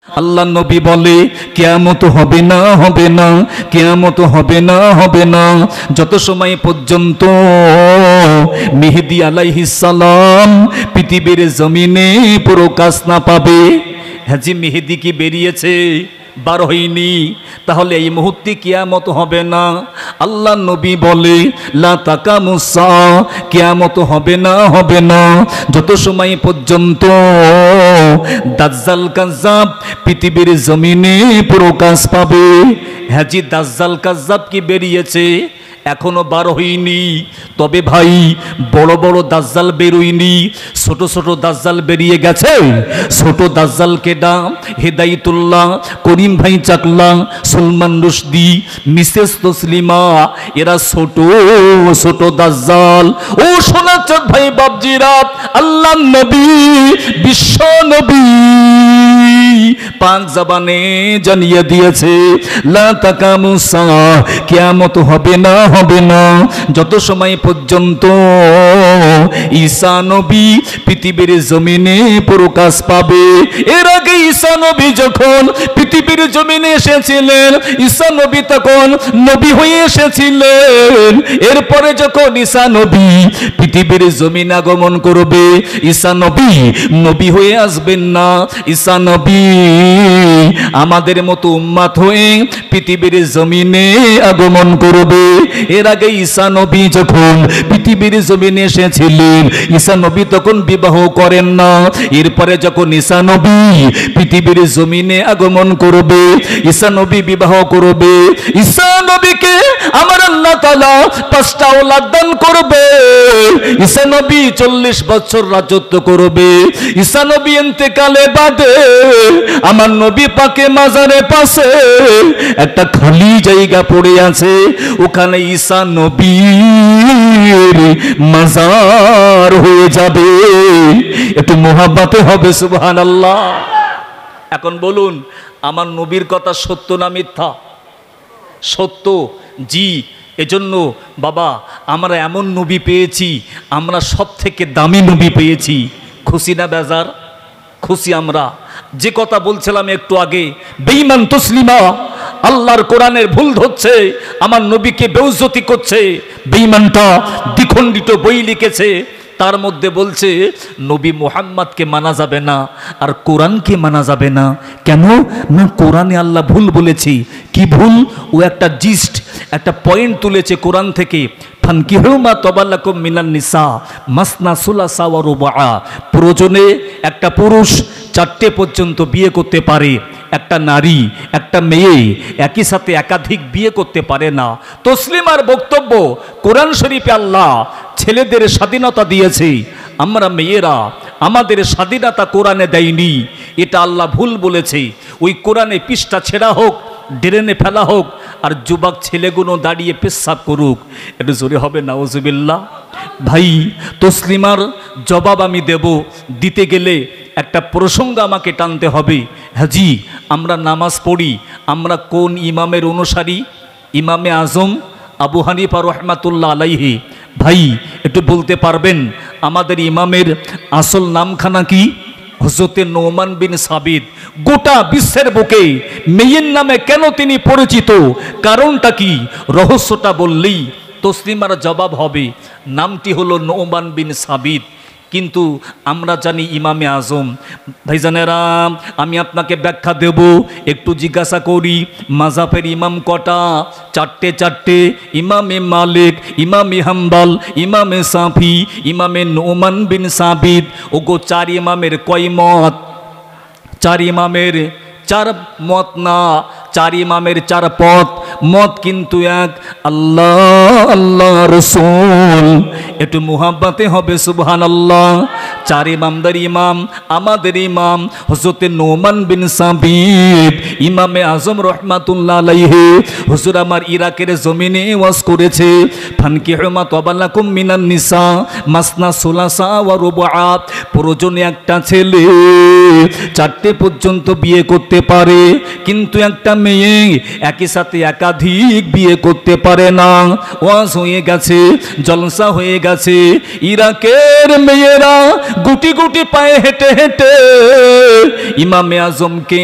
আল্লাহ নবী বলে কিয়ামত হবে না, হবে না, কিয়ামত হবে না, হবে না, যত সময় পর্যন্ত মেহেদী আলাইহিস সালাম পৃথিবীর জমিনে প্রকাশ না পাবে। হাজী মেহেদী কি বেরিয়েছে? বার হয়নি, তাহলে এই মুহূর্তে কিয়ামত হবে না। আল্লাহ নবী বলে লা তাকামুসা, কিয়ামত হবে না, হবে না, যত সময় পর্যন্ত দাজ্জাল কাজ্জাব পৃথিবীর জমিনে প্রকাশ পাবে। হাজী দাজ্জাল কাজ্জাব কি বেরিয়েছে? এখনো বার হয়নি। তবে ভাই বড় বড় দাজ্জাল বেরোয়নি, ছোট ছোট দাজ্জাল বেরিয়ে গেছে। ছোট দাজ্জালকে নাম হেদায়েতুল্লাহ, করিম ভাই চাকলা, সলমান রুশদি, মিসেস তসলিমা, এরা ছোট ছোট দাজ্জাল। ও শোনাচ্ছেন ভাই বাপজিরা, আল্লাহ নবী বিশ্ব নবী পাক জবানে জানিয়ে দিয়েছে লা তাকামুসা, কিয়ামত হবে না, হবে না, যত সময় পর্যন্ত ঈসা নবী পৃথিবীর জমিনে প্রকাশ পাবে। এর আগে ঈসা নবী যখন পৃথিবীর জমিনে এসেছিলেন, ঈসা নবী তখন নবী হয়ে এসেছিলেন। এরপরে যখন ঈসা নবী পৃথিবীর জমিনে আগমন করবে, ঈসা নবী নবী হয়ে আসবেন না। ঈসা নবী আমাদের মতো উম্মত হয়ে পৃথিবীর জমিনে আগমন করবে। এর আগে ঈসা নবী যখন পৃথিবীর জমিনে এসেছিলেন, ঈসা নবী তখন বিবাহ করেন না। এরপরে যখন ঈসা নবী পৃথিবীর জমিনে আগমন করবে, ঈসা নবী বিবাহ করবে। ঈসা নবীকে আমার আল্লাহ তাআলা 5টা ওলাদ দান করবে। ঈসা নবী 40 বছর রাজত্ব করবে। ঈসা নবী ইন্তেকালে বাদে আমার নবী পাকে মাজারের পাশে একটা খালি জায়গা পড়ে আছে, ওখানে ঈসা নবীর মাজার হয়ে যাবে। একটু মোহাব্বতে হবে সুবহানাল্লাহ। এখন বলুন আমার নবীর কথা সত্য না মিথ্যা? সত্য, জি। এজন্য বাবা আমরা এমন নবী পেয়েছি, আমরা সব থেকে দামি নবী পেয়েছি। খুশি না বেজার? খুশি আমরা। যে কথা বলছিলাম একটু আগে, বেঈমান তসলিমা আল্লাহর কোরআনের ভুল ধরছে, আমার নবীকে বেইজ্জতি করছে। বেঈমানটা দ্বিখণ্ডিত বই লিখেছে, তার মধ্যে বলছে নবী মুহাম্মদকে মানা যাবে না আর কোরআনকে মানা যাবে না। কেন না? কোরআনে আল্লাহ ভুল বলেছি। কি ভুল? ও একটা জিস্ট, একটা পয়েন্ট তুলেছে কোরআন থেকে। ফানকিহু মা তাবালাকুম মিনান নিসা মাসনা সুলাসা ওয়া রুবা। প্রয়োজনে একটা পুরুষ 4টে পর্যন্ত বিয়ে করতে পারে, একটা নারী একটা মেয়ে একই সাথে একাধিক বিয়ে করতে পারে না। তসলিমার বক্তব্য কোরআন শরীফে আল্লাহ ছেলেদের স্বাধীনতা দিয়েছে, আমরা মেয়েরা আমাদের স্বাধীনতা কোরআনে দেয়নি। এটা আল্লাহ ভুল বলেছে। ওই কোরআনে পৃষ্ঠা ছেঁড়া হোক, ড্রেনে ফেলা হোক, আর যুবক ছেলেগুলো দাঁড়িয়ে পেশাব করুক। একটু জোরে হবে নাউজুবিল্লাহ। ভাই তসলিমার জবাব আমি দেব, দিতে গেলে একটা প্রসঙ্গ আমাকে টানতে হবে। হাজি আমরা নামাজ পড়ি, আমরা কোন ইমামের অনুসারী? ইমামে আজম আবু হানিফা রহমাতুল্লাহ আলাইহি। ভাই একটু বলতে পারবেন আমাদের ইমামের আসল নামখানা কি? হযরতে নোমান বিন সাবিত। গোটা বিশ্বের বুকে মেয়ের নামে কেন তিনি পরিচিত? কারণটা কি? রহস্যটা বললেই তসলিমার জবাব হবে নামটি হলো নোমান বিন সাবিত, কিন্তু আমরা জানি ইমামে আজম। ভাইজানেরা আমি আপনাকে ব্যাখ্যা দেব, একটু জিজ্ঞাসা করি মাযহাবের ইমাম কটা? 4টে। ইমামে মালিক, ইমামে হাম্বল, ইমামে শাফি, ইমামে নোমান বিন সাবিত। ওগো 4 ইমামের কয় মত? 4 ইমামের 4 মত না, 4 ইমামের 4 পথ। মত কিন্তু এক, আল্লাহ আল্লাহ রাসূল। একটু মুহাব্বতে হবে সুবহানাল্লাহ। 4 ইমামদার ইমাম আমাদের ইমাম হযরতে নোমান বিন সাবিত, ইমামে আজম রহমাতুল্লাহ আলাইহি। হুজুর আমার ইরাকের জমিনে ওয়াজ করেছে, ফানকিহু মা তাবালাকুম মিনান নিসা মাসনা সুলাসা ওয়া রুবা। প্রয়োজনে একটা ছেলে 4টে পর্যন্ত বিয়ে করতে পারে, কিন্তু একটা মেয়ে একই সাথে একাধিক বিয়ে করতে পারে না। ওয়াজ হয়ে গেছে, জলসা হয়ে গেছে। ইরাকের মেয়েরা গুটি গুটি পায়ে হেঁটে হেঁটে ইমামে আজমকে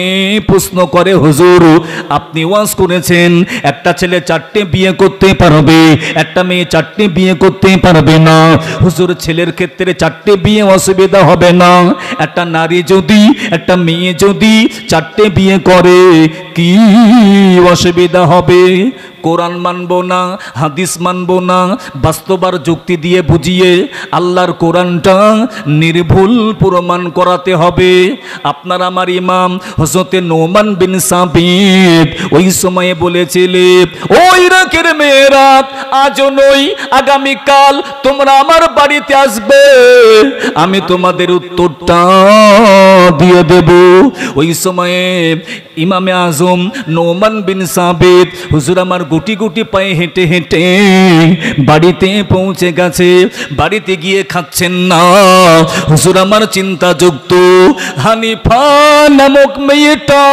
প্রশ্ন করে, হুজুর আপনি ওয়াজ করেছেন একটা ছেলে 4টে বিয়ে করতে পারবে, একটা মেয়ে 4টে বিয়ে করতে পারবে না। হুজুর ছেলের ক্ষেত্রে 4টে বিয়ে অসুবিধা হবে না, একটা নারী যদি একটা মেয়ে যদি 4টে বিয়ে করে কি অসুবিধা হবে? কোরআন মানবো না, হাদিস মানবো না, বাস্তবার যুক্তি দিয়ে বুঝিয়ে আল্লাহর কোরআনটা নির্ভুল প্রমাণ করাতে হবে। আপনার আমার ইমাম হযরতে নোমান বিন সাবিত ওই সময়ে বলেছিলেন, ও ইরাকের মেয়েরা, আজ নয় আগামীকাল তোমরা আমার বাড়িতে আসবে, আমি তোমাদের উত্তরটা দিয়ে দেব। ওই সময়ে ইমামে আজম নোমান বিন সাবিত হুজুর আমার গুটি গুটি পায়ে হেঁটে হেঁটে বাড়িতে পৌঁছে গেছে। বাড়িতে গিয়ে খাচ্ছেন না, হুজুর আমার চিন্তা যুক্ত। হানিফা নামক মেয়েটা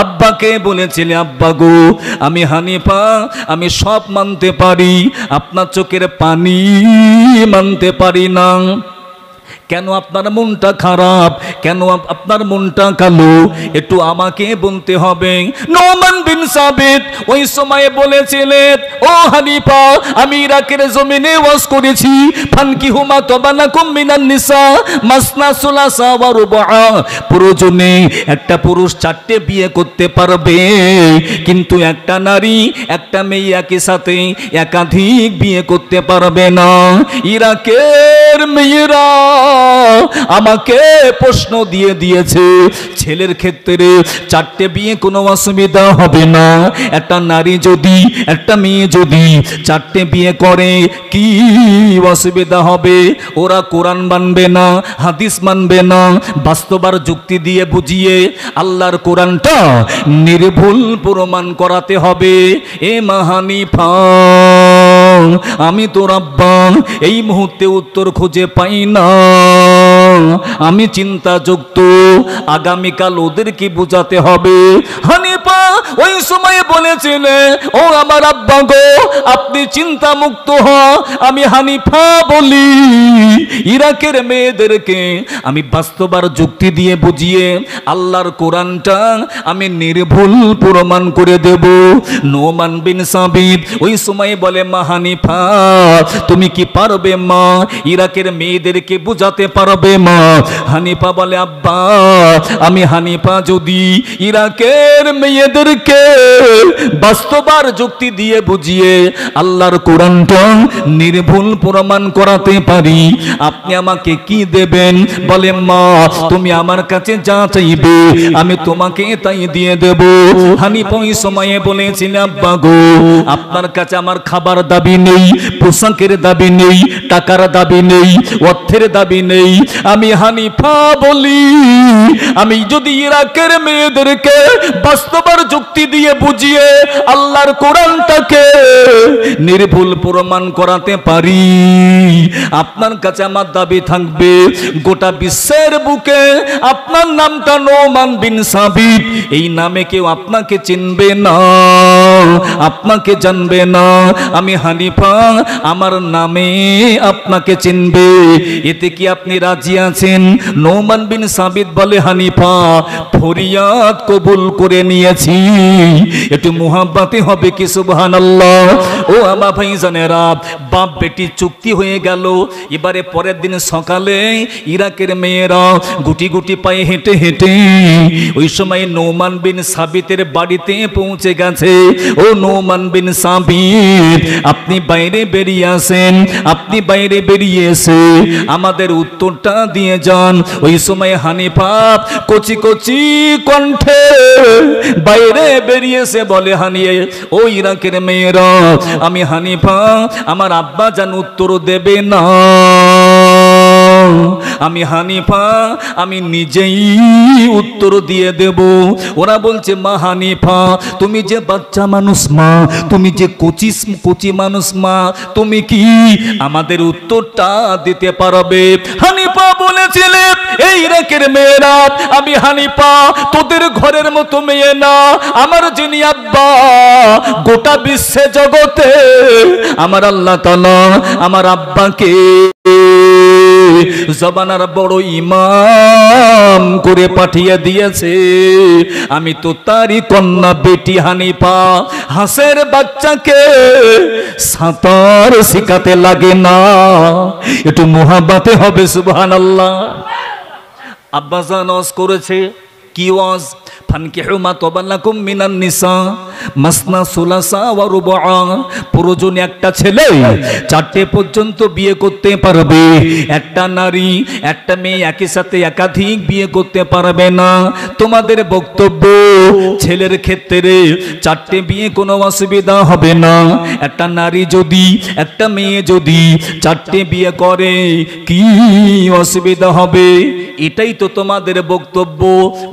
আব্বাকে বলেছিলে, আব্বা গো আমি হানিফা, আমি সব মানতে পারি, আপনার চোখের পানি মানতে পারি না। কেন আপনার মনটা খারাপ, কেন আপনার মনটা কালো, একটু আমাকে বলতে হবে। নোমান বিন সাবিত ওই সময়ে বলেছিলেন, ও হানিফা আমি ইরাকের জমিনে ওয়াজ করেছি, ফানকিহু মা তাবালাকুম মিনান নিসা মাসনা সুলাসা ওয়া রুবা, প্রয়োজনে একটা পুরুষ 4টে বিয়ে করতে পারবে, কিন্তু একটা নারী একটা মেয়ে একই সাথে একাধিক বিয়ে করতে পারবে না। ইরাকের মেয়েরা আমাকে প্রশ্ন দিয়ে দিয়েছে, ছেলের ক্ষেত্রে 4টে বিয়ে কোনো অসুবিধা হবে না, একটা নারী যদি একটা মেয়ে যদি 4টে বিয়ে করে কি অসুবিধা হবে? ওরা কোরআন মানবে না, হাদিস মানবে না, বাস্তবার যুক্তি দিয়ে বুঝিয়ে আল্লাহর কোরআনটা নির্ভুল প্রমাণ করাতে হবে। এ হানিফা আমি তোর আব্বা এই মুহূর্তে উত্তর খুঁজে পাই না, আমি চিন্তাযুক্ত, আগামীকাল ওদের কি বোঝাতে হবে। হানিফা ওই সময়ে বলেছিলেন, ও আমার আব্বা গো আপনি চিন্তা মুক্ত হন, আমি হানিফা বলি ইরাকের মেয়েদেরকে আমি বাস্তবার যুক্তি দিয়ে বুঝিয়ে আল্লাহর কোরআনটা আমি নির্ভুল প্রমাণ করে দেব। নোমান বিন সাবিত ওই সময়ে বলে, মা হানিফা তুমি কি পারবে মা, ইরাকের মেয়েদেরকে বুঝাতে পারবে মা? হানিফা বলে, আব্বা আমি হানিফা যদি ইরাকের মেয়েদেরকে বাস্তবার যুক্তি দিয়ে বুঝিয়ে আল্লাহর কোরআনটা নির্ভুল প্রমাণ করাতে পারি, আপনি আমাকে কি দেবেন? বলে, মা তুমি আমার কাছে যা চাইবে আমি তোমাকে তাই দিয়ে দেব। হানিফা ওই সময়ে বলেছিল, আব্বা গো আপনার কাছে আমার খাবার দাবি নেই, পোশাকের দাবি নেই, টাকার দাবি নেই, অর্থের দাবি নেই, আমি হানিফা বলি আমি যদি ইরাকের মেয়েদেরকে বাস্তবার যুক্তি দিয়ে বুঝিয়ে আল্লাহর কোরআনটাকে নির্ভুল প্রমাণ করাতে পারি, আপনার কাছে আমার দাবি থাকবে গোটা বিশ্বের বুকে আপনার নামটা নোমান বিন সাবিত, এই নামে কেউ আপনাকে চিনবে না, আপনাকে জানবে না, আমি হানিফা আমার নামে আপনাকে চিনবে, এতে কি আপনি রাজি আছেন? নোমান বিন সাবিত বলে, হানিফা ফরিয়াদ কবুল করে নিয়েছি, একটু মুহাব্বতে হবে কি সুবহানাল্লাহ। ও আমার ভাইজানেরা, বাপ বেটি চুক্তি হয়ে গেল। এবারে পরের দিন সকালে ইরাকের মেয়েরা গুটি গুটি পায়ে হেঁটে হেঁটে ওই সময় নোমান বিন সাবিতের বাড়িতে পৌঁছে গেছে। ও নোমান বিন সাবিত আপনি বাইরে বেরিয়ে আসেন, আপনি বাইরে বেরিয়ে এসে আমাদের উত্তরটা দিয়ে যান। ওই সময় হানিফা কচি কচি কণ্ঠে বাইরে বেরিয়েছে বলে, হানিয়ে ও ইরাকের মেয়েরা আমি হানিফা আমার আব্বা জান উত্তর দেবে না, আমি হানিফা আমি নিজেই উত্তর দিয়ে দেব। ওরা বলছে, মা হানিফা তুমি যে বাচ্চা মানুষ মা, তুমি যে কচি মানুষ মা, তুমি কি আমাদের উত্তরটা দিতে পারবে? হানিফা বলেছিলেন, এই ইরাকের মেয়েরা আমি হানিফা তোদের ঘরের মতো মেয়ে না, আমার যিনি আব্বা গোটা বিশ্বে জগতে আমার আল্লাহ তাআলা আমার আব্বাকে জমানার বড় ইমাম করে পাঠিয়ে দিয়েছে। আমি তো তারই কন্যা বেটি হানিফা। হাঁসের বাচ্চাকে সাঁতার শিখাতে লাগে না, একটু মুহাব্বতে হবে সুবহানাল্লাহ। আব্বাজান ওয়াজ করেছে, কি ওয়াজ? ফানকিহু মা তাবা লাকুম মিনান নিসা মাসনা সুলাসা ওয়া রুবা। প্রয়োজনে একটা ছেলে 4টে পর্যন্ত বিয়ে করতে পারবে, একটা নারী একটা মেয়ে একই সাথে একাধিক বিয়ে করতে পারবে না। তোমাদের বক্তব্য ছেলের ক্ষেত্রে 4টে বিয়ে কোনো অসুবিধা হবে না, একটা নারী যদি একটা মেয়ে যদি 4টে বিয়ে করে কি অসুবিধা হবে? এটাই তো তোমাদের বক্তব্য।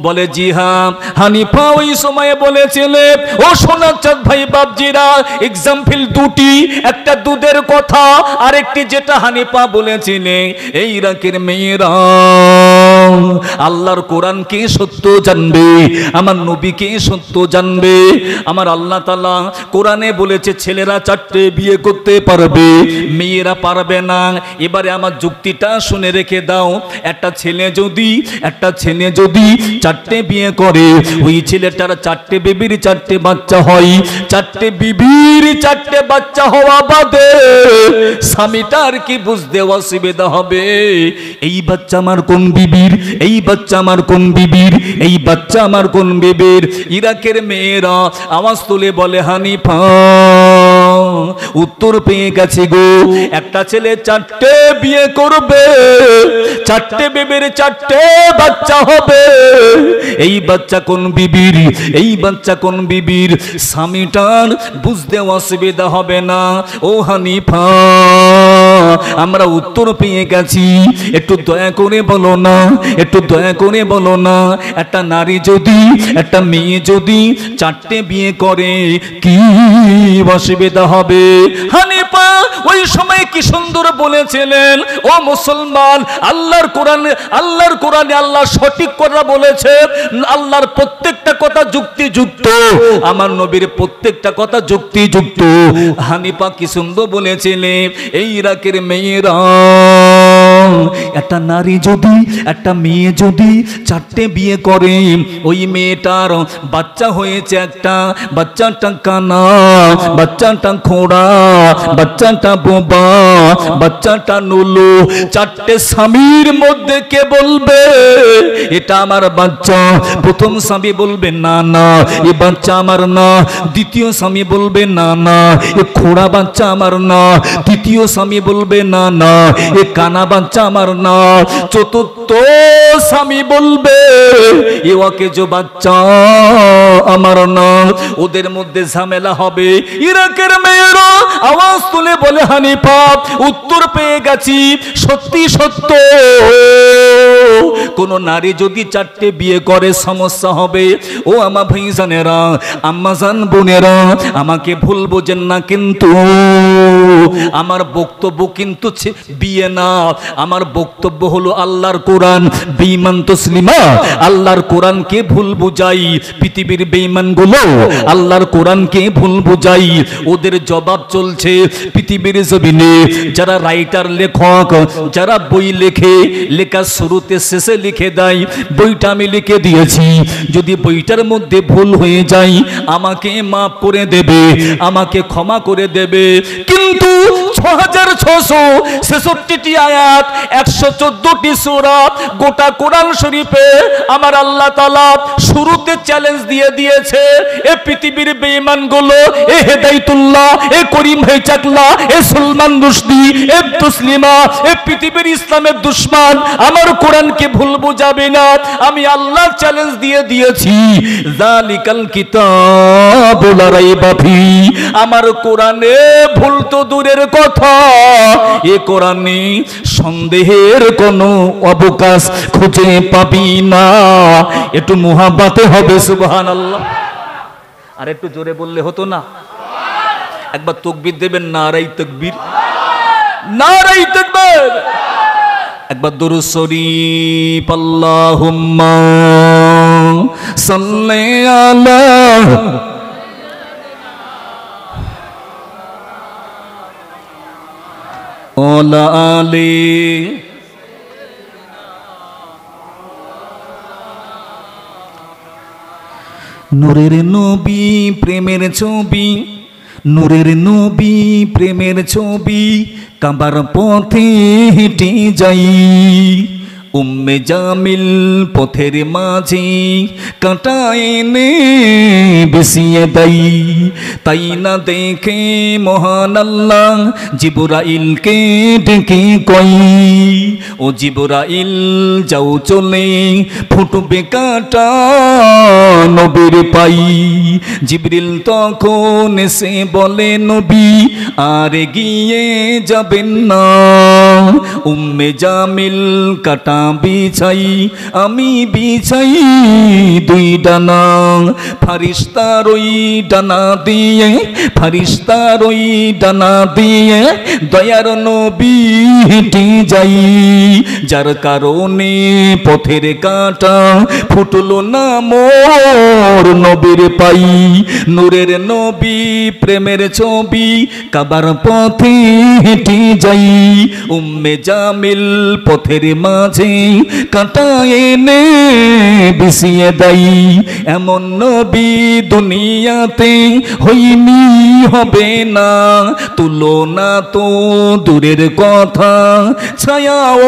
বলে জি হ্যাঁ। হানিফা ওই সময়ে বলেছিলে, ও সোনার চাঁদ ভাই বাপজিরা, এক্সাম্পল দুটি, একটা দুধের কথা আর একটি যেটা হানিফা বলেছিলে, এই ইরাকের মেয়েরা আল্লাহর কোরআনকে সত্য জানবে, আমার নবীকে সত্য জানবে। আমার আল্লাহ তাআলা কোরআনে বলেছে ছেলেরা 4টে বিয়ে করতে পারবে, মেয়েরা পারবে না। এবারে আমার যুক্তিটা শুনে রেখে দাও। একটা ছেলে যদি 4টে বিয়ে করে, ওই ছেলেটার 4টে বেবির 4টে বাচ্চা হয়, 4টে বিবির 4টে বাচ্চা হওয়া বাদে স্বামীটার কি বুঝতে অসুবিধা হবে? এই বাচ্চা আমার কোন বিবির, এই বাচ্চা আমার কোন বিবির, এই বাচ্চা আমার কোন বিবির? ইরাকের মেয়েরা আওয়াজ তুলে বলে হানিফা উত্তর পেয়ে গেছে গো। একটা ছেলে 4টে বিয়ে করবে, 4টে বেবির 4টে বাচ্চা হবে, এই বাচ্চা কোন বিবির, এই বাচ্চা কোন বিবির? স্বামীটার বুঝতে অসুবিধা হবে না। ও হানিফা আমরা উত্তর পেয়ে গেছি, একটু দয়া করে বলো না, একটু দয়া করে বলো না, একটা নারী যদি একটা মেয়ে যদি 4টে বিয়ে করে কি অসুবিধা হবে? হানিফা ওই সময় কি সুন্দর বলেছিলেন, ও মুসলমান, আল্লাহর কোরআনে আল্লাহ সঠিক কথা বলেছে, আল্লাহর প্রত্যেকটা কথা যুক্তিযুক্ত, আমার নবীর প্রত্যেকটা কথা যুক্তিযুক্ত। হানিফা কি সুন্দর বলেছিলেন, এই ইরাকের মেয়েরা একটা নারী যদি একটা মেয়ে যদি 4টে বিয়ে করে, ওই মেয়েটার বাচ্চা হয়েছে একটা, বাচ্চাটা কানা, বাচ্চাটা খোড়া, বাচ্চাটা বোবা, বাচ্চাটা নুলু। 4টে স্বামীর মধ্যে কে বলবে এটা আমার বাচ্চা? প্রথম স্বামী বলবে না না এ বাচ্চা আমার না, দ্বিতীয় স্বামী বলবে না না এ খোড়া বাচ্চা আমার না, তৃতীয় স্বামী বলবে না না এ কানা বাচ্চা আমার না, চতুর্থ স্বামী বলবে এ অকেজো বাচ্চা আমার না। ওদের মধ্যে ঝামেলা হবে। ইরাকের মেয়েরা আওয়াজ তুলে বলে হানিফা উত্তর পেয়ে গেছি, সত্যি সত্য, কোন নারী যদি 4টে বিয়ে করে সমস্যা হবে। ও আমার ভাইজানেরা, আম্মাজান বোনেরা, আমাকে ভুল বোঝেন না, কিন্তু আমার বক্তব্য কিন্তু বিয়ে না, আমার বক্তব্য হলো আল্লাহর কোরআন। বেঈমান তসলিমা আল্লাহর কোরআনকে ভুল বুঝাই, পৃথিবীর বেঈমানগুলো আল্লাহর কোরআনকে ভুল বুঝাই। ওদের জবাব চলছে পৃথিবীর জমিনে। যারা রাইটার লেখক, যারা বই লেখে, লেখার শুরুতে শেষে লিখে দেয় বইটা আমি লিখে দিয়েছি, যদি বইটার মধ্যে ভুল হয়ে যায় আমাকে মাফ করে দেবে, আমাকে ক্ষমা করে দেবে। কিন্তু 6666টি আয়াত, 114টি সূরা, গোটা কোরআন শরীফে আমার আল্লাহ তাআলা শুরুতে চ্যালেঞ্জ দিয়ে দিয়েছে, এ পৃথিবীর বেঈমানগুলো, এ হেদায়েতুল্লাহ, এ করিম ভাই চাকলা, এ সুলমান রুশদি, এ তসলিমা, এ পৃথিবীর ইসলামের দুশমন, আমার কোরআনকে ভুল বুঝাবে না। আমি আল্লাহ চ্যালেঞ্জ দিয়ে দিয়েছি, যালিকাল কিতাবু লা রাইবা ফি, আমার কোরআনে ভুল তো দূরের কথা, এ কোরআনে সন্দেহের কোনো অবকাশ খুঁজে পাবি না। একটু মুহাব্বতে হবে সুবহানাল্লাহ। আর একটু জোরে বললে হতো না? একবার তাকবীর দেবেন, নারায়ে তাকবীর, নারায়ে তাকবীর। একবার দুরূদ শরীফ, আল্লাহুম্মা সাল্লি আলা ওয়ালা আলি নূরের নবী প্রেমের ছবি, নূরের নবী প্রেমের ছবি, কাবার পথে হেঁটে যাই। উম্মে জামিল পথের মাঝে কাঁটা এনে বিছিয়ে দেয়। তাই না দেখে মহান আল্লাহ জিবরাইলকে ডেকে কই, ও জিবরাইল যাও চলে ফুটবে কাঁটা নবীর পাই। জিবরিল তখন এসে বলে নবী আর গিয়ে যাবেন না, উম্মে জামিল কাঁটা বিছাই আমি বিছাই দুই ডানা। ফারিস্তার ওই ডানা দিয়ে, ফারিস্তার ওই ডানা দিয়ে দয়ার নবী হেঁটে যাই। যার কারণে পথের কাঁটা ফুটলো না মোর নবীর পাই। নূরের নবী প্রেমের ছবি, কাবার পথে হেঁটে যাই। উম্মে জামিল পথের মাঝে কাঁটা এনে বিছিয়ে দেয়। এমন নবী দুনিয়াতে হইনি হবে না, তুলনা তো দূরের কথা ছায়াও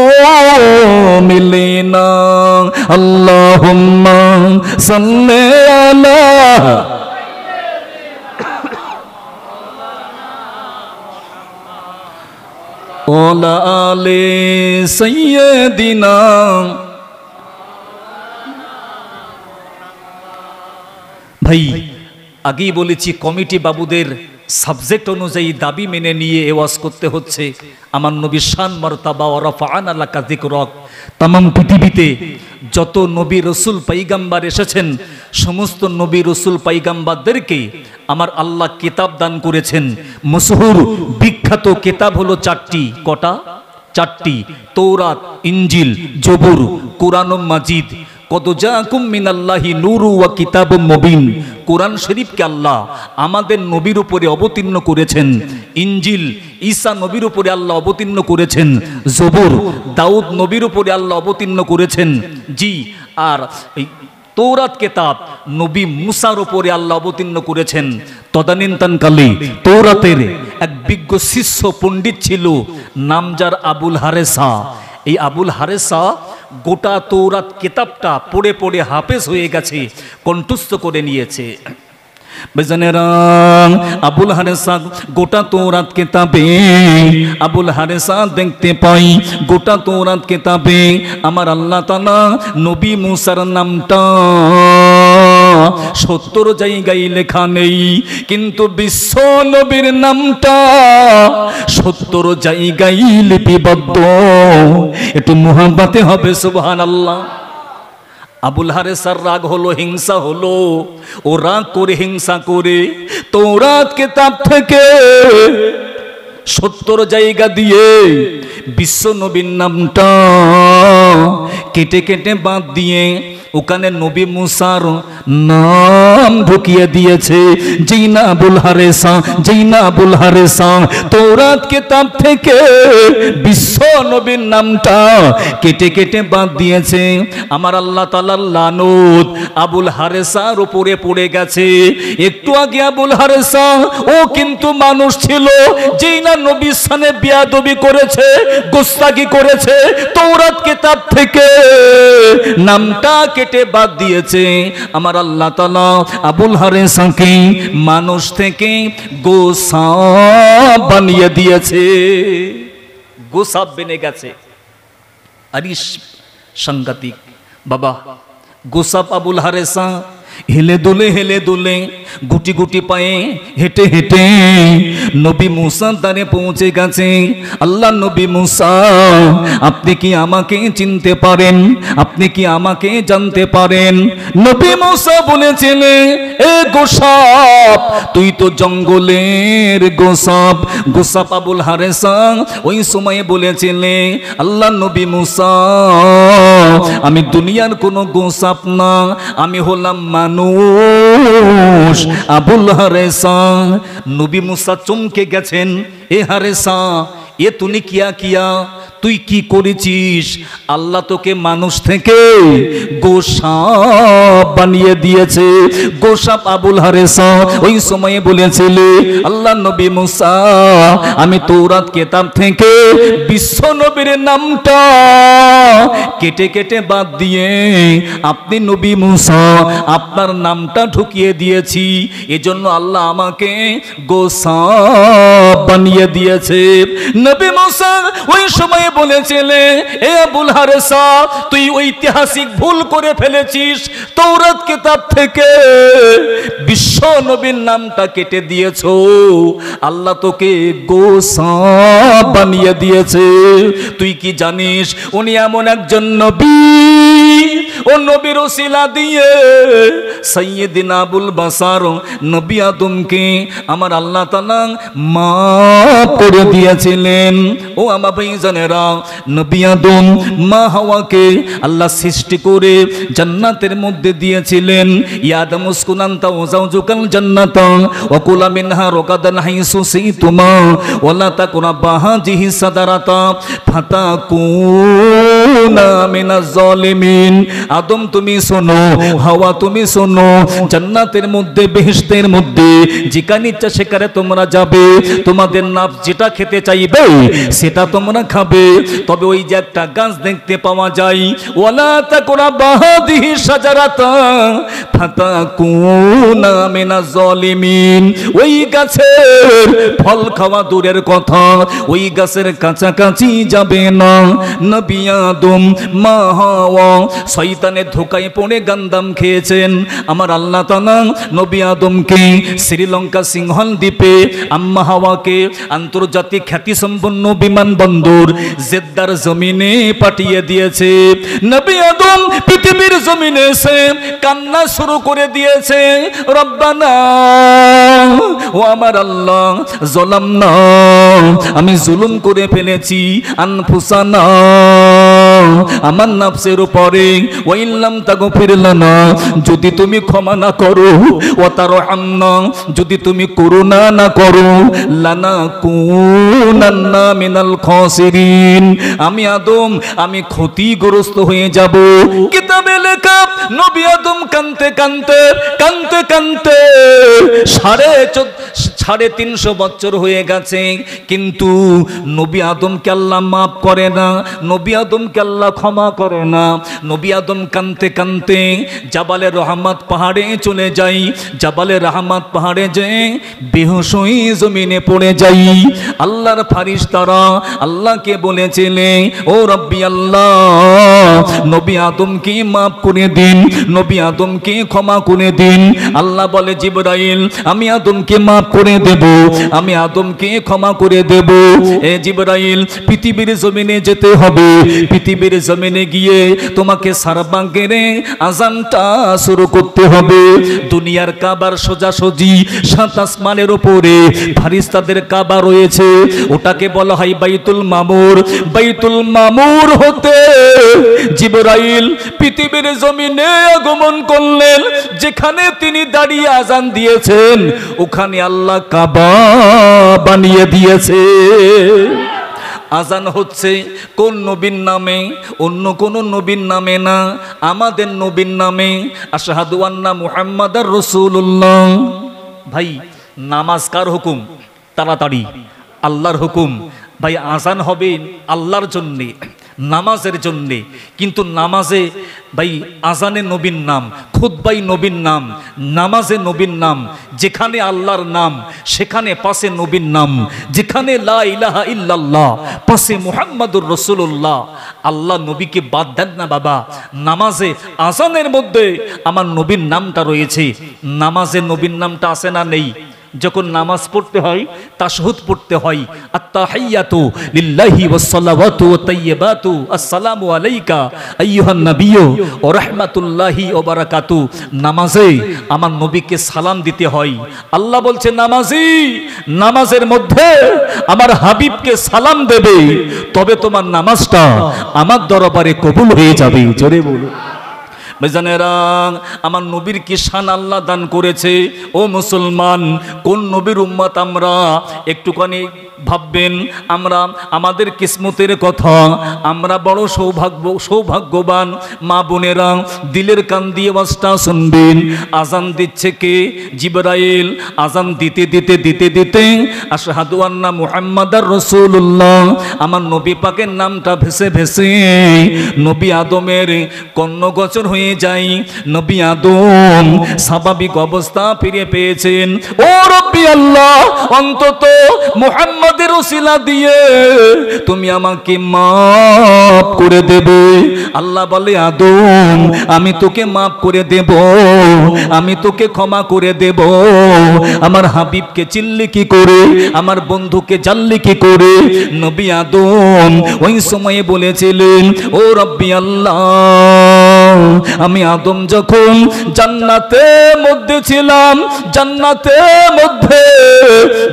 মিলে না। আল্লাহুম্মা সাল্লি আলা ওলা আলে সাইয়্যিদিনা। ভাই আগেই বলেছি কমিটি বাবুদের সাবজেক্ট অনুযায়ী দাবি মেনে নিয়ে ওয়াজ করতে হচ্ছে। আমার নবীর শান মর্তাবা ওয়া রাফা'না লাকা যিকরাক। तमाम পৃথিবীতে যত নবী রসুল পাইগাম্বার এসেছেন সমস্ত নবী রসুল পাইগাম্বারদেরকে আমার আল্লাহ কিতাব দান করেছেন। মশহুর বিখ্যাত কিতাব হলো চারটি। কটা? চারটি। তৌরাত, ইনজিল, জবুর, কুরআন মাজিদ। কদ জাকুম মিনাল্লাহি নূরু ওয়া কিতাবুম মুবিন। কুরআন শরীফকে আল্লাহ আমাদের নবীর উপরে অবতীর্ণ করেছেন। ইনজিল ঈসা নবীর উপরে আল্লাহ অবতীর্ণ করেছেন। জবুর দাউদ নবীর উপরে আল্লাহ অবতীর্ণ করেছেন। জি, আর তৌরাত কিতাব নবী মুসার উপরে আল্লাহ অবতীর্ণ করেছেন। তদানীন্তনকালে তৌরাতের এক বিজ্ঞ শিষ্য পণ্ডিত ছিল, নাম যার আবুল হারেসা। এই আবুল হারেসা গোটা তৌরাত কিতাবটা পড়ে পড়ে হাফেজ হয়ে গেছে, কণ্ঠস্থ করে নিয়েছে। বেজানেরা আবুল হারেসা গোটা তৌরাত কিতাবে, আবুল হারেসা দেখতে পাই গোটা তৌরাত কিতাবে আমার আল্লাহ তাআলা নবী মুসার নামটা 70 জায়গায় লেখা নেই, কিন্তু বিশ্ব নবীর নামটা 70 জায়গায় লিপিবদ্ধ। একটু মুহাব্বতে হবে সুবহানাল্লাহ। আবুল হারেসার রাগ হলো, হিংসা হলো। ও রাগ করে হিংসা করে তৌরাত কিতাব থেকে 70 জায়গা দিয়ে বিশ্ব নবীর নামটা কেটে কেটে বাদ দিয়ে ওখানে নবী মুসার নাম ঢুকিয়ে দিয়েছে। যেই না আবুল হারেসা, যেই না আবুল হারেসা তৌরাত কিতাব থেকে বিশ্ব নবীর নামটা কেটে কেটে বাদ দিয়েছে, আমার আল্লাহ তাআলার লানত আবুল হারেসার উপরে পড়ে গেছে। একটু আগে আবুল হারেসা ও কিন্তু মানুষ ছিল, যেই না নবীর সানে বেয়াদবি করেছে, গোস্তাকি করেছে, তৌরাত কিতাব থেকে নামটা কেটে বাদ দিয়েছে। আমার আল্লাহ তাআলা আবুল হারেসাকে মানুষ থেকে গোসাপ বানিয়ে দিয়েছে। গোসাপ বেনে গেছে। আরিস সাংঘাতিক বাবা। গোসাপ আবুল হারেসা হেলে দুলে গুটি গুটি পায়ে হেঁটে হেঁটে নবী মুসার দ্বারে পৌঁছে গেছে। আল্লাহ নবী মুসা, আপনি কি আমাকে চিনতে পারেন? আপনি কি আমাকে জানতে পারেন? নবী মুসা বলেছিলেন, এ গোসাপ, তুই তো জঙ্গলের গোসাপ। গোসাপ আবুল হারেসা ওই সময়ে বলেছিলেন, আল্লাহ নবী মুসা, আমি দুনিয়ার কোনো গোসাপ না, আমি হলাম মানুষ। আবুল হারেসা, নবী মুসা চমকে গেছেন। এ হারেসা, এ তুনি কিয়া কিয়া, তুই কি করেছিস? আল্লাহ তোকে মানুষ থেকে গোসাপ বানিয়ে দিয়েছে। গোসাপ আবুল হারেসা ওই সময়ে বলেছিলে, আল্লাহ নবী মুসা, আমি তৌরাত কিতাব থেকে বিশ্ব নবীর নামটা কেটে কেটে বাদ দিয়ে আপনি নবী মুসা আপনার নামটা ঢুকিয়ে দিয়েছি, এজন্য আল্লাহ আমাকে গোসাপ বানিয়ে দিয়েছে। নবী মুসা ওই সময়ে বলেছিলে, এ আবুল হারেসা, তুই ঐতিহাসিক ভুল করে ফেলেছিস, তৌরাত কিতাব থেকে বিশ্ব নবীর নামটা কেটে দিয়েছো, আল্লাহ তোকে গোসাপ বানিয়ে দিয়েছে। তুই কি জানিস উনি এমন একজন নবী, ও নবীর ওসিলা দিয়ে সাইয়্যিদিনা আবুল বাসার নবী আদমকে আমার আল্লাহ তাআলা মাফ করে দিয়েছিলেন। ও আমার ভাইজানেরা, নবী আদম মা হাওয়াকে আল্লাহ সৃষ্টি করে জান্নাতের মধ্যে দিয়েছিলেন, ইয়া আদম উসকুন আনতা ওয়া যাওজুকাল জান্নাতা ওয়া কুলা মিনহা রাগাদান হাইসু শিতুমা ওয়া লা তাকুনা বাহাজিহি সাদারাতা ফাতাকুনা মিনাজ জালিমিন। আদম তুমি শোনো, হাওয়া তুমি শোনো, জান্নাতের মধ্যে বেহেশতের মধ্যে যেখানে ইচ্ছা সেখানে তোমরা যাবে, তোমাদের নাফস যেটা খেতে চাইবে সেটা তোমরা খাবে, তবে ওই যে একটা গাছ দেখতে পাওয়া যায়, ওয়ালা তাকুনা বাহাদিহি শাজারাতা ফাতাকুনা মিনাজ জালিমিন, ওই গাছের ফল খাওয়া দূরের কথা, ওই গাছের কাছাকাছি যাবে না। নবী আদম মা হাওয়া শয়তানের ধোকায় পড়ে গান্দাম খেয়েছেন। আমার আল্লাহ তাআলা নবী আদমকে শ্রীলঙ্কা সিংহল দ্বীপে, আম্মা হাওয়াকে আন্তর্জাতিক খ্যাতিসম্পন্ন বিমানবন্দর জেদ্দার জমিনে পাঠিয়ে দিয়েছে। নবী আদম পৃথিবীর জমিনে এসে কান্না শুরু করে দিয়েছে, রব্বানা, ও আমার আল্লাহ, যালামনা, আমি জুলুম করে ফেলেছি, আনফুসানা, আমার নাফসের উপরে, ওয়া ইল্লাম তাগফির লানা, যদি তুমি ক্ষমা না করো, ওয়া তারহামনা, যদি তুমি করুণা না করো, লানাকুনান্না মিনাল খাসিরিন, আমি আদম আমি ক্ষতিগ্রস্ত হয়ে যাব। কিতাবে লেখা নবী আদম কাঁদতে কাঁদতে কাঁদতে কাঁদতে 350 বছর হয়ে গেছে, কিন্তু নবী আদমকে আল্লাহ মাফ করে না, নবী আদমকে আল্লাহ ক্ষমা করে না। নবী আদম কাঁদতে কাঁদতে জাবালে রহমত পাহাড়ে চলে যাই, জাবালে রহমত পাহাড়ে যে বেহুশ হয়ে জমিনে পড়ে যাই। আল্লাহর ফারিস্তারা আল্লাহকে বলেছিলে, ও রব্বি আল্লাহ, নবী আদমকে মাফ করে দিন, নবী আদমকে ক্ষমা করে দিন। আল্লাহ বলে, জিবরাইল, আমি আদমকে মাফ করে দেব, আমি আদমকে ক্ষমা করে দেব। এ জিবরাইল, পৃথিবীর জমিনে যেতে হবে, পৃথিবীর জমিনে গিয়ে তোমাকে সারবাঙ্গেরে আজানটা শুরু করতে হবে। দুনিয়ার কাবার সোজাসুজি 7 আসমানের উপরে ফারিস্তাদের কাবা রয়েছে, ওটাকে বলা হয় বাইতুল মামুর। বাইতুল মামুর হতে জিবরাইল পৃথিবীর জমিনে আগমন করলেন, যেখানে তিনি দাঁড়িয়ে আজান দিয়েছেন ওখানে আল্লাহ কাবা বানিয়ে দিয়েছে। আজান হচ্ছে কোন নবীর নামে? অন্য কোন নবীর নামে না, আমাদের নবীর নামে। আশহাদু আন্না মুহাম্মাদার রাসূলুল্লাহ। ভাই, নামাজ কার হুকুম? তাড়াতাড়ি আল্লাহর হুকুম। ভাই, আজান হবে আল্লাহর জন্যে, নামাজের জন্যে, কিন্তু নামাজে ভাই আজানে নবীর নাম, খুতবাই নবীর নাম, নামাজে নবীর নাম। যেখানে আল্লাহর নাম সেখানে পাশে নবীর নাম, যেখানে লা ইলাহা ইল্লাল্লাহ পাশে মুহাম্মাদুর রাসূলুল্লাহ। আল্লাহ নবীকে বাদ দেন না বাবা। নামাজে আজানের মধ্যে আমার নবীর নামটা রয়েছে, নামাজে নবীর নামটা আছে না নেই? যখন নামাজ পড়তে হয় তাশহুদ পড়তে হয়, আত-তাহিয়াতু লিল্লাহি ওয়াস-সালাওয়াতু ওয়াত-তাইয়্যিবাতু আসসালামু আলাইকা আইয়ুহান নাবিয়্যু ওয়া রাহমাতুল্লাহি ওয়া বারাকাতু। নামাজে আমার নবীকে সালাম দিতে হয়। আল্লাহ বলছে, নামাজি নামাজের মধ্যে আমার হাবিবকে সালাম দেবে, তবে তোমার নামাজটা আমার দরবারে কবুল হয়ে যাবে। জোরে বলো। ভাইজানেরা, আমার নবীর কি শান আল্লাহ দান করেছে। ও মুসলমান, কোন নবীর উম্মত আমরা? একটুখানি ভাববেন আমরা আমাদের কিসমতের কথা, আমরা বড় সৌভাগ্যবান মা বোনেরা, দিলের কান দিয়ে ওয়াজটা শুনবেন। আজান দিচ্ছে কে? জিবরাইল। আজান দিতে দিতে দিতে দিতে আশহাদু আন্না মুহাম্মাদার রাসূলুল্লাহ, আমার নবী পাকের নামটা ভেসে ভেসে নবী আদমের কর্ণগোচর হয়ে যায়। নবী আদম স্বাভাবিক অবস্থা ফিরে পেয়েছেন। ও রব্বি আল্লাহ, অন্তত মুহাম্মাদের ওসিলা দিয়ে তুমি আমাকে মাফ করে দেবে। আল্লাহ বলে, আদম আমি তোকে মাফ করে দেব, আমি তোকে ক্ষমা করে দেব। আমার হাবিবকে চিল্লি কি করে, আমার বন্ধুকে জাল্লি কি করে? নবী আদম ওই সময়ে বলেছিলেন, ও রব্বি আল্লাহ, আমি আদম যখন জান্নাতের মধ্যে ছিলাম, জান্নাতের মধ্যে,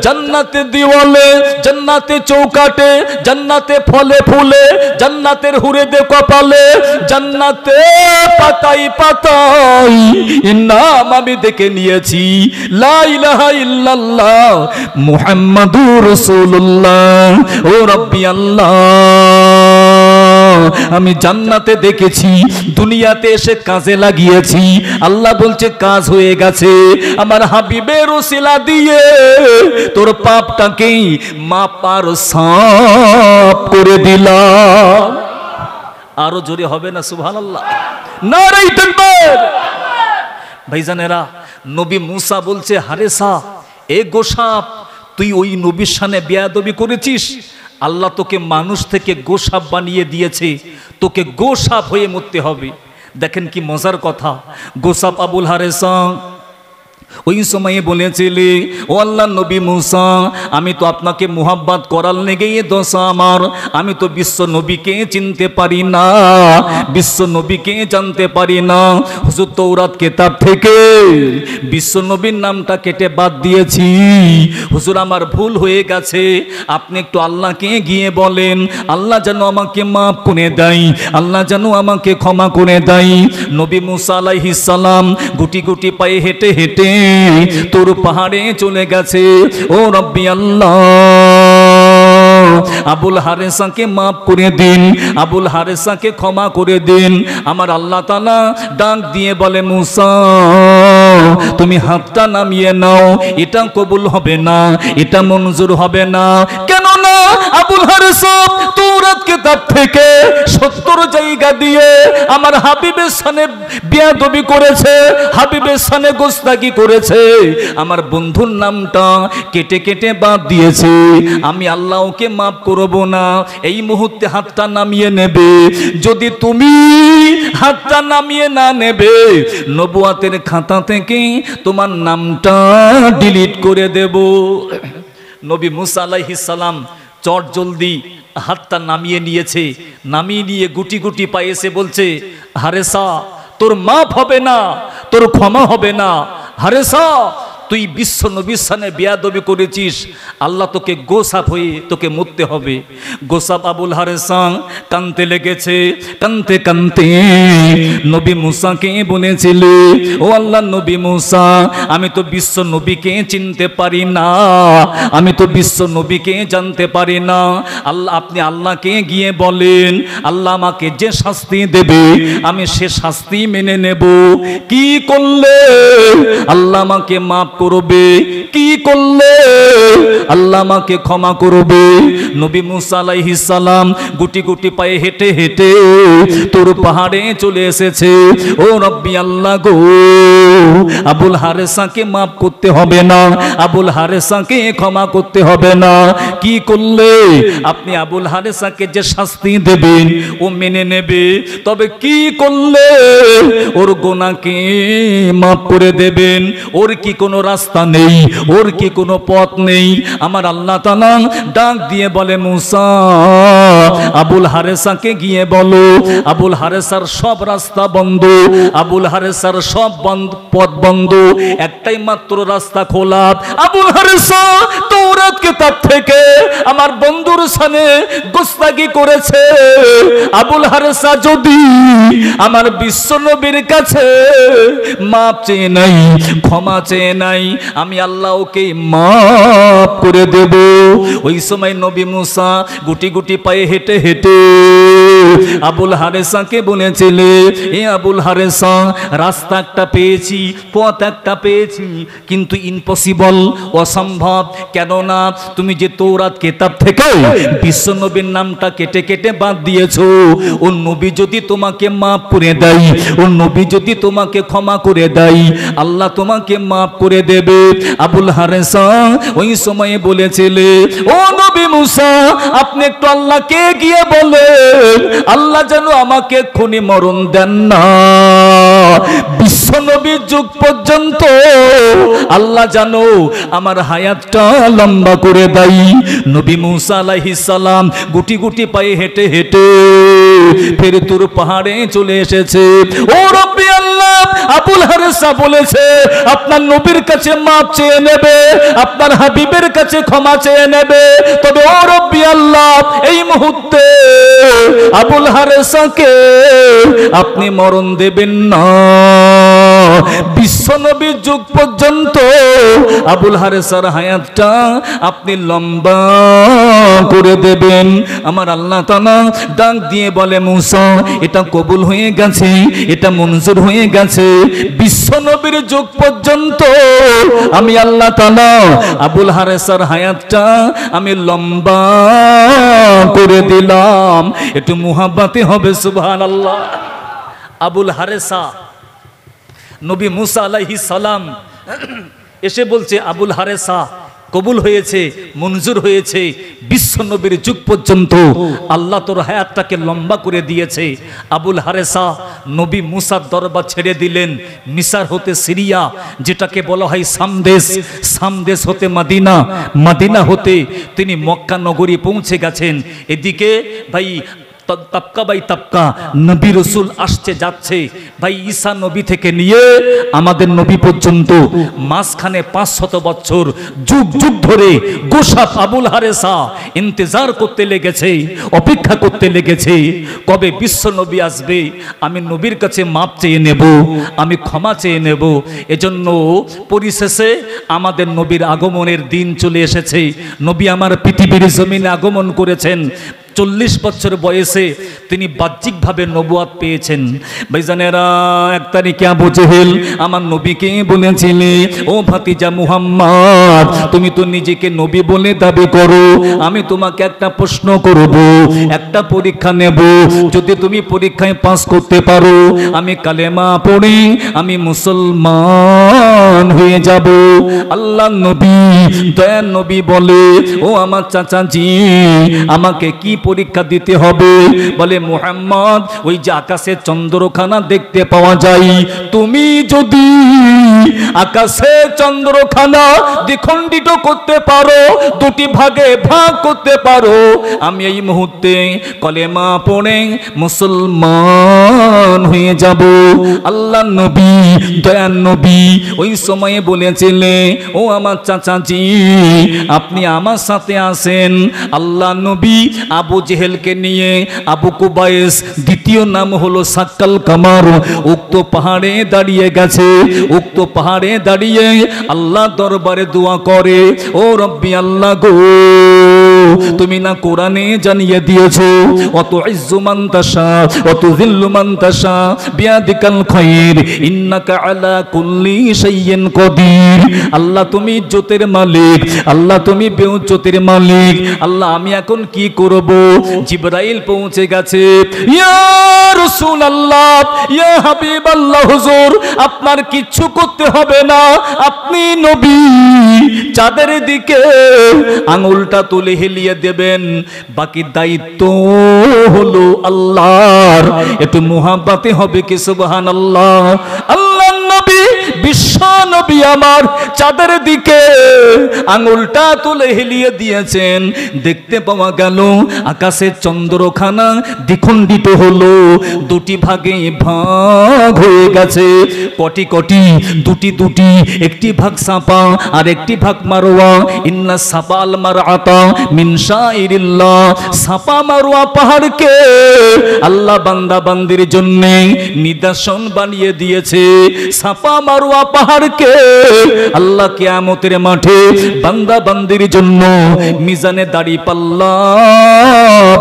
জান্নাতে দিওয়ালে, জান্নাতে চৌকাটে, জান্নাতে ফলে ফুলে, জান্নাতের হুরেদে কপালে, জান্নাতে পাতাই পাতাই নাম আমি দেখে নিয়েছি, লা ইলাহা ইল্লাল্লাহ মুহাম্মাদুর রাসূলুল্লাহ। ও রব্বি আল্লাহ, আমি জান্নাতে দেখেছি, দুনিয়াতে এসে কাজে লাগিয়েছি। আল্লাহ বলছে কাজ হয়ে গেছে, আমার হাবিবের ওসিলা দিয়ে তোর পাপটাকে মাপার সাফ করে দিলাম। আরো জোরে হবে না সুবহানাল্লাহ? নারে তাকবীর। ভাইজানেরা, নবী মুসা বলছে, হারেসা এ গোসাপ, তুই ওই নবীর সামনে বেয়াদবি করেছিস, আল্লাহ তোকে মানুষ থেকে গোসাপ বানিয়ে দিয়েছে, তোকে গোসাপ হয়ে মরতে হবে। দেখেন কি মজার কথা, গোসাপ আবুল হারেসা ওই সময়ে বলেছিলে, ও আল্লাহ নবী মুসা, আমি তো আপনাকে মুহাব্বত করার লেগেই দোষা আমার, আমি তো বিশ্ব নবীকে চিনতে পারি না, বিশ্ব নবীকে জানতে পারি না। হুজুর তৌরাত কিতাব থেকে বিশ্ব নবীর নামটা কেটে বাদ দিয়েছি। হুজুর আমার ভুল হয়ে গেছে, আপনি একটু আল্লাহকে গিয়ে বলেন, আল্লাহ যেন আমাকে মাফ করে দেয়, আল্লাহ যেন আমাকে ক্ষমা করে দেয়। নবী মুসা আলাইহিস সালাম গুটি গুটি পায়ে হেঁটে হেঁটে তোর পাহাড়ে চলে গেছে। ও রব্বি আল্লাহ, আবুল হারেসাকে মাফ করে দিন, আবুল হারেসাকে ক্ষমা করে দিন। আমার আল্লাহ তাআলা ডাক দিয়ে বলে, মুসা তুমি হাতটা নামিয়ে নাও, এটা কবুল হবে না, এটা মঞ্জুর হবে না। কেন না? আবুল হারেসা তৌরাত কিতাব থেকে 70 জায়গা দিয়ে আমার হাবিবের সামনে বেয়াদবি করেছে, হাবিবের সামনে গোস্তাকি করেছে, আমার বন্ধুর নামটা কেটে কেটে বাদ দিয়েছে। আমি আল্লাহ ওকে মাফ করব না। এই মুহূর্তে হাতটা নামিয়ে নেবে। যদি তুমি হাতটা নামিয়ে না নেবে, নবুয়াতের খাতা থেকে তোমার নামটা ডিলিট করে দেব। নবী মুসা আলাইহিস সালাম চট জলদি হাতটা নামিয়ে নিয়েছে, নামিয়ে নিয়ে গুটি গুটি পায়ে এসে বলছে, হারেসা তোর মাফ হবে না, তোর ক্ষমা হবে না। হারেসা তুই বিশ্ব নবীর সামনে বেয়াদবি করেছিস, আল্লাহ তোকে গোসাপ হয়ে তোকে মরতে হবে। গোসাপ আবুল হারেসা কানতে লেগেছে, কানতে কানতে নবী মুসাকে বলেছিলে, ও আল্লাহ নবী মুসা, আমি তো বিশ্ব নবীকে চিনতে পারি না, আমি তো বিশ্ব নবীকে জানতে পারি না। আল্লাহ আপনি আল্লাহকে গিয়ে বলেন, আল্লাহ আমাকে যে শাস্তি দেবে আমি সে শাস্তি মেনে নেব। কি করলে আল্লাহ আমাকে মাফ করবে, কি করলে আল্লাহ আমাকে ক্ষমা করবে? নবী মুসা আলাইহিস সালাম গুটি গুটি পায়ে হেঁটে হেঁটে তোর পাহাড়ে চলে এসেছে। ও রব্বি আল্লাহ গো, আবুল হারেসাকে মাফ করতে হবে না, আবুল হারেসাকে ক্ষমা করতে হবে না। কি করলে আপনি আবুল হারেসাকে যে শাস্তি দেবেন ও মেনে নেবে, তবে কি করলে ওর গুনাহকে মাফ করে দেবেন? ওর কি কোনো রাস্তা নেই, ওর কি কোনো পথ নেই? আমার আল্লাহ তাআলা ডাক দিয়ে বলে, মুসা আবুল হারেসাকে গিয়ে বলো, আবুল হারেসার সব রাস্তা বন্ধ, আবুল হারেসার সব পথ বন্ধ, একটাই মাত্র রাস্তা খোলা। আবুল হারেসা তৌরাত কিতাব থেকে আমার বন্ধুর সামনে গোস্তাকি করেছে। আবুল হারেসা যদি আমার বিশ্ব নবীর কাছে মাপ চেয়ে নাই, ক্ষমা চেয়ে নাই, আমি আল্লাহ ওকে মাফ করে দেব। ওই সময় নবী মুসা গুটি গুটি পায়ে হেঁটে হেঁটে আবুল হারেসাকে বলেছিলে, এ আবুল হারেসা, রাস্তা একটা পেয়েছি, পথ একটা পেয়েছি, কিন্তু ইম্পসিবল, অসম্ভব। কেননা তুমি যে তৌরাত কিতাব থেকে বিশ্ব নবীর নামটা কেটে কেটে বাদ দিয়েছো। ও নবী যদি তোমাকে মাফ করে দেয়, ও নবী যদি তোমাকে ক্ষমা করে দেয়, আল্লাহ তোমাকে মাফ করে দেবে। আবুল হারেসা ওই সময়ে বলেছিলে, ও নবী মুসা, আপনি একটু আল্লাহকে গিয়ে বলেন আল্লাহ যেন আমাকে এক্ষুনি মরণ দেন না, বিশ্ব নবীর যুগ পর্যন্ত আল্লাহ জানো আমার হায়াতটা লম্বা করে দেয়। নবী মুসা আলাইহিস সালাম গুটি গুটি পায়ে হেঁটে হেঁটে ফের তুর পাহাড়ে চলে এসেছে। ও রব্বি আল্লাহ, আবুল হারেসা বলেছে আপনার নবীর কাছে মাপ চেয়ে নেবে, আপনার হাবিবের কাছে ক্ষমা চেয়ে নেবে, তবে ও রব্বি আল্লাহ এই মুহূর্তে আবুল হারেসাকে আপনি মরণ দেবেন না, বিশ্ব নবীর যুগ পর্যন্ত আবুল হারেসার হায়াতটা আপনি লম্বা করে দেবেন। আমার আল্লাহ তাআলা ডাক দিয়ে বলে, মুসা এটা কবুল হয়ে গেছে, এটা মঞ্জুর হয়ে গেছে, বিশ্ব নবীর যুগ পর্যন্ত আমি আল্লাহ তাআলা আবুল হারেসার হায়াতটা আমি লম্বা করে দিলাম। একটু মুহাব্বতে হবে সুবহানাল্লাহ। আবুল হারেসা নবী মুসা আলাইহিস সালাম এসে বলছে, আবুল হারেসা কবুল হয়েছে, মঞ্জুর হয়েছে, বিশ্ব নবীর যুগ পর্যন্ত আল্লাহ তোর হায়াতটাকে লম্বা করে দিয়েছে। আবুল হারেসা নবী মুসার দরবার ছেড়ে দিলেন। মিসার হতে সিরিয়া, যেটাকে বলা হয় সামদেশ, সামদেশ হতে মাদিনা, মাদিনা হতে তিনি মক্কা নগরী পৌঁছে গেছেন। এদিকে ভাই তবকা বাই তবকা নবী রসুল আসছে যাচ্ছে। ভাই ঈসা নবী থেকে নিয়ে আমাদের নবী পর্যন্ত মাঝখানে 500 বছর যুগ যুগ ধরে গোসাপ আবুল হারেসা ইন্তজার করতে লেগেছে, অপেক্ষা করতে লেগেছে, কবে বিশ্ব নবী আসবে, আমি নবীর কাছে মাপ চেয়ে নেব, আমি ক্ষমা চেয়ে নেব। এজন্য পরিশেষে আমাদের নবীর আগমনের দিন চলে এসেছে। নবী আমার পৃথিবীর জমিনে আগমন করেছেন। 40 বছর বয়সে তিনি বাহ্যিকভাবে নবুয়াত পেয়েছেন। ভাইজানেরা, এক তারিখে আবু জেহেল আমার নবীকে বলেছিলে, ও ভাতিজা মুহাম্মদ, তুমি তো নিজেকে নবী বলে দাবি করো, আমি তোমাকে একটা প্রশ্ন করব, একটা পরীক্ষা নেব, যদি তুমি পরীক্ষায় পাস করতে পারো আমি কালেমা পড়ে আমি মুসলমান হয়ে যাব। আল্লাহ নবী, দয়ার নবী বলে, ও আমার চাচাজি, আমাকে কি পরীক্ষা দিতে হবে? বলে, মুহাম্মদ, ওই যে আকাশে চন্দ্রখানা দেখতে পাওয়া যায়, তুমি যদি আকাশে চন্দ্রখানা দ্বিখণ্ডিত করতে পারো, দুটি ভাগে ভাগ করতে পারো, আমি এই মুহূর্তে কলেমা পড়ে মুসলমান হয়ে যাব। আল্লাহ নবী, দয়ার নবী ওই সময়ে বলেছিলে, ও আমার চাচাজি, আপনি আমার সাথে আসেন। আল্লাহ নবী আবু জেহেলকে নিয়ে আবু কুবাইস, দ্বিতীয় নাম হলো সাক্কাল কামার, উক্ত পাহাড়ে দাঁড়িয়ে গেছে। উক্ত পাহাড়ে দাঁড়িয়ে আল্লাহ দরবারে দোয়া করে, ও রব্বি আল্লাহ গো, তুমি না কোরআনে জানিয়ে দিয়েছো, অত ইজ্জু মান তাশা অত যিল্লু মান তাশা বিয়াদিকাল খায়র ইন্নাকা আলা কুল্লি শাইইন কদির। আল্লাহ তুমি ইজ্জতের মালিক, আল্লাহ তুমি বেইজ্জতের মালিক। আল্লাহ আমি এখন কি করব? জিবরাইল পৌঁছে গেছে। ইয়া রাসূলুল্লাহ, ইয়া হাবিবাল্লাহ, হুজুর আপনার কিচ্ছু করতে হবে না, আপনি নবী, চাঁদের দিকে আঙুলটা তুলে হেলিয়ে দেবেন, বাকি দায়িত্ব হলো আল্লাহর। একটু মুহাব্বতে হবে কি সুবহানাল্লাহ। আল্লাহ নবী, বিশ্ব নবী নবী আমার চাঁদের দিকে আঙুলটা তুলে হেলিয়ে দিয়েছেন। দেখতে পাওয়া গেল আকাশের চন্দ্রখানা দ্বিখণ্ডিত হলো, দুটি ভাগে ভাগ হয়ে গেছে। কটি কটি, দুটি দুটি, একটি ভাগ সাফা আর একটি ভাগ মারওয়া। ইন্না সাফাল মারআতা মিন শাইরিল্লাহ, সাফা মারওয়া পাহাড়কে আল্লাহ বান্দা বান্দির জন্য নিদর্শন বানিয়ে দিয়েছে। সাফা মারওয়া পাহাড়কে আল্লাহ কিয়ামতের মাঠে বান্দা বান্দির জন্য মিজানে দাড়ি পাল্লা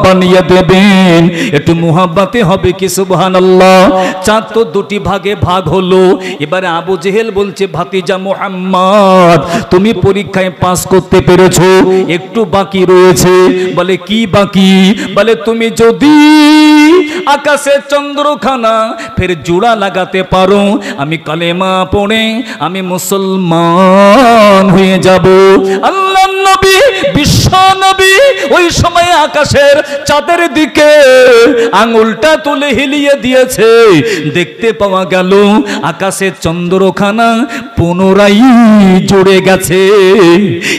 বানিয়ে দেবেন। একটু মুহাব্বতে হবে কি সুবহানাল্লাহ। চাঁদ তো দুটি ভাগে ভাগ হলো। এবারে আবু জেহেল বলছে, ভাতিজা মুহাম্মদ তুমি পরীক্ষায় পাস করতে পেরেছো, একটু বাকি রয়েছে। বলে কি বাকি? বলে তুমি যদি আকাশের চন্দ্রখানা ফের জোড়া লাগাতে পারো, আমি কালেমা পড়ে আমি মুসলমান হয়ে যাব। আল্লাহর নবী, বিশ্ব নবী ওই সময় আকাশের চাঁদের দিকে আঙুলটা তুলে হিলিয়ে দিয়েছে। দেখতে পাওয়া গেল আকাশের চন্দ্রখানা পুনরায় জুড়ে গেছে।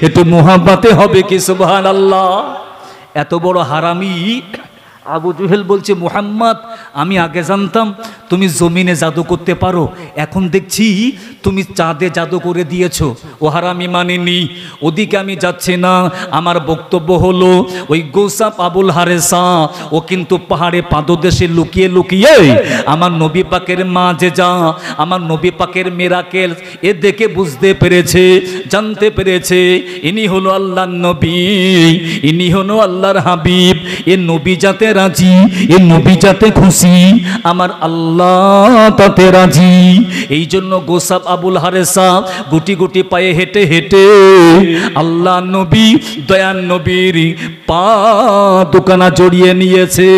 একটু মুহাব্বতে হবে কি সুবহানাল্লাহ। এত বড় হারামি আবু জেহেল বলছে, মুহাম্মদ আমি আগে জানতাম তুমি জমিনে জাদু করতে পারো, এখন দেখছি তুমি চাঁদে জাদু করে দিয়েছো। ও হারামি মানেনি, ওদিকে আমি যাচ্ছি না। আমার বক্তব্য হলো ওই গোসাপ আবুল হারেসা ও কিন্তু পাহাড়ে পাদদেশে লুকিয়ে লুকিয়ে আমার নবী পাকের মা যে যা, আমার নবী পাকের মিরাকেল এ দেখে বুঝতে পেরেছে, জানতে পেরেছে ইনি হলো আল্লাহর নবী, ইনি হলো আল্লাহর হাবিব। এ নবী যাতে রাজি, এ নবী যাতে খুশি, আমার আল্লাহ তাতে রাজি। এই জন্য গোসাপ আবুল হারেসা গুটি গুটি পায়ে হেঁটে হেঁটে আল্লাহ নবী দয়ান নবীর পা দুখানা জড়িয়ে নিয়েছে।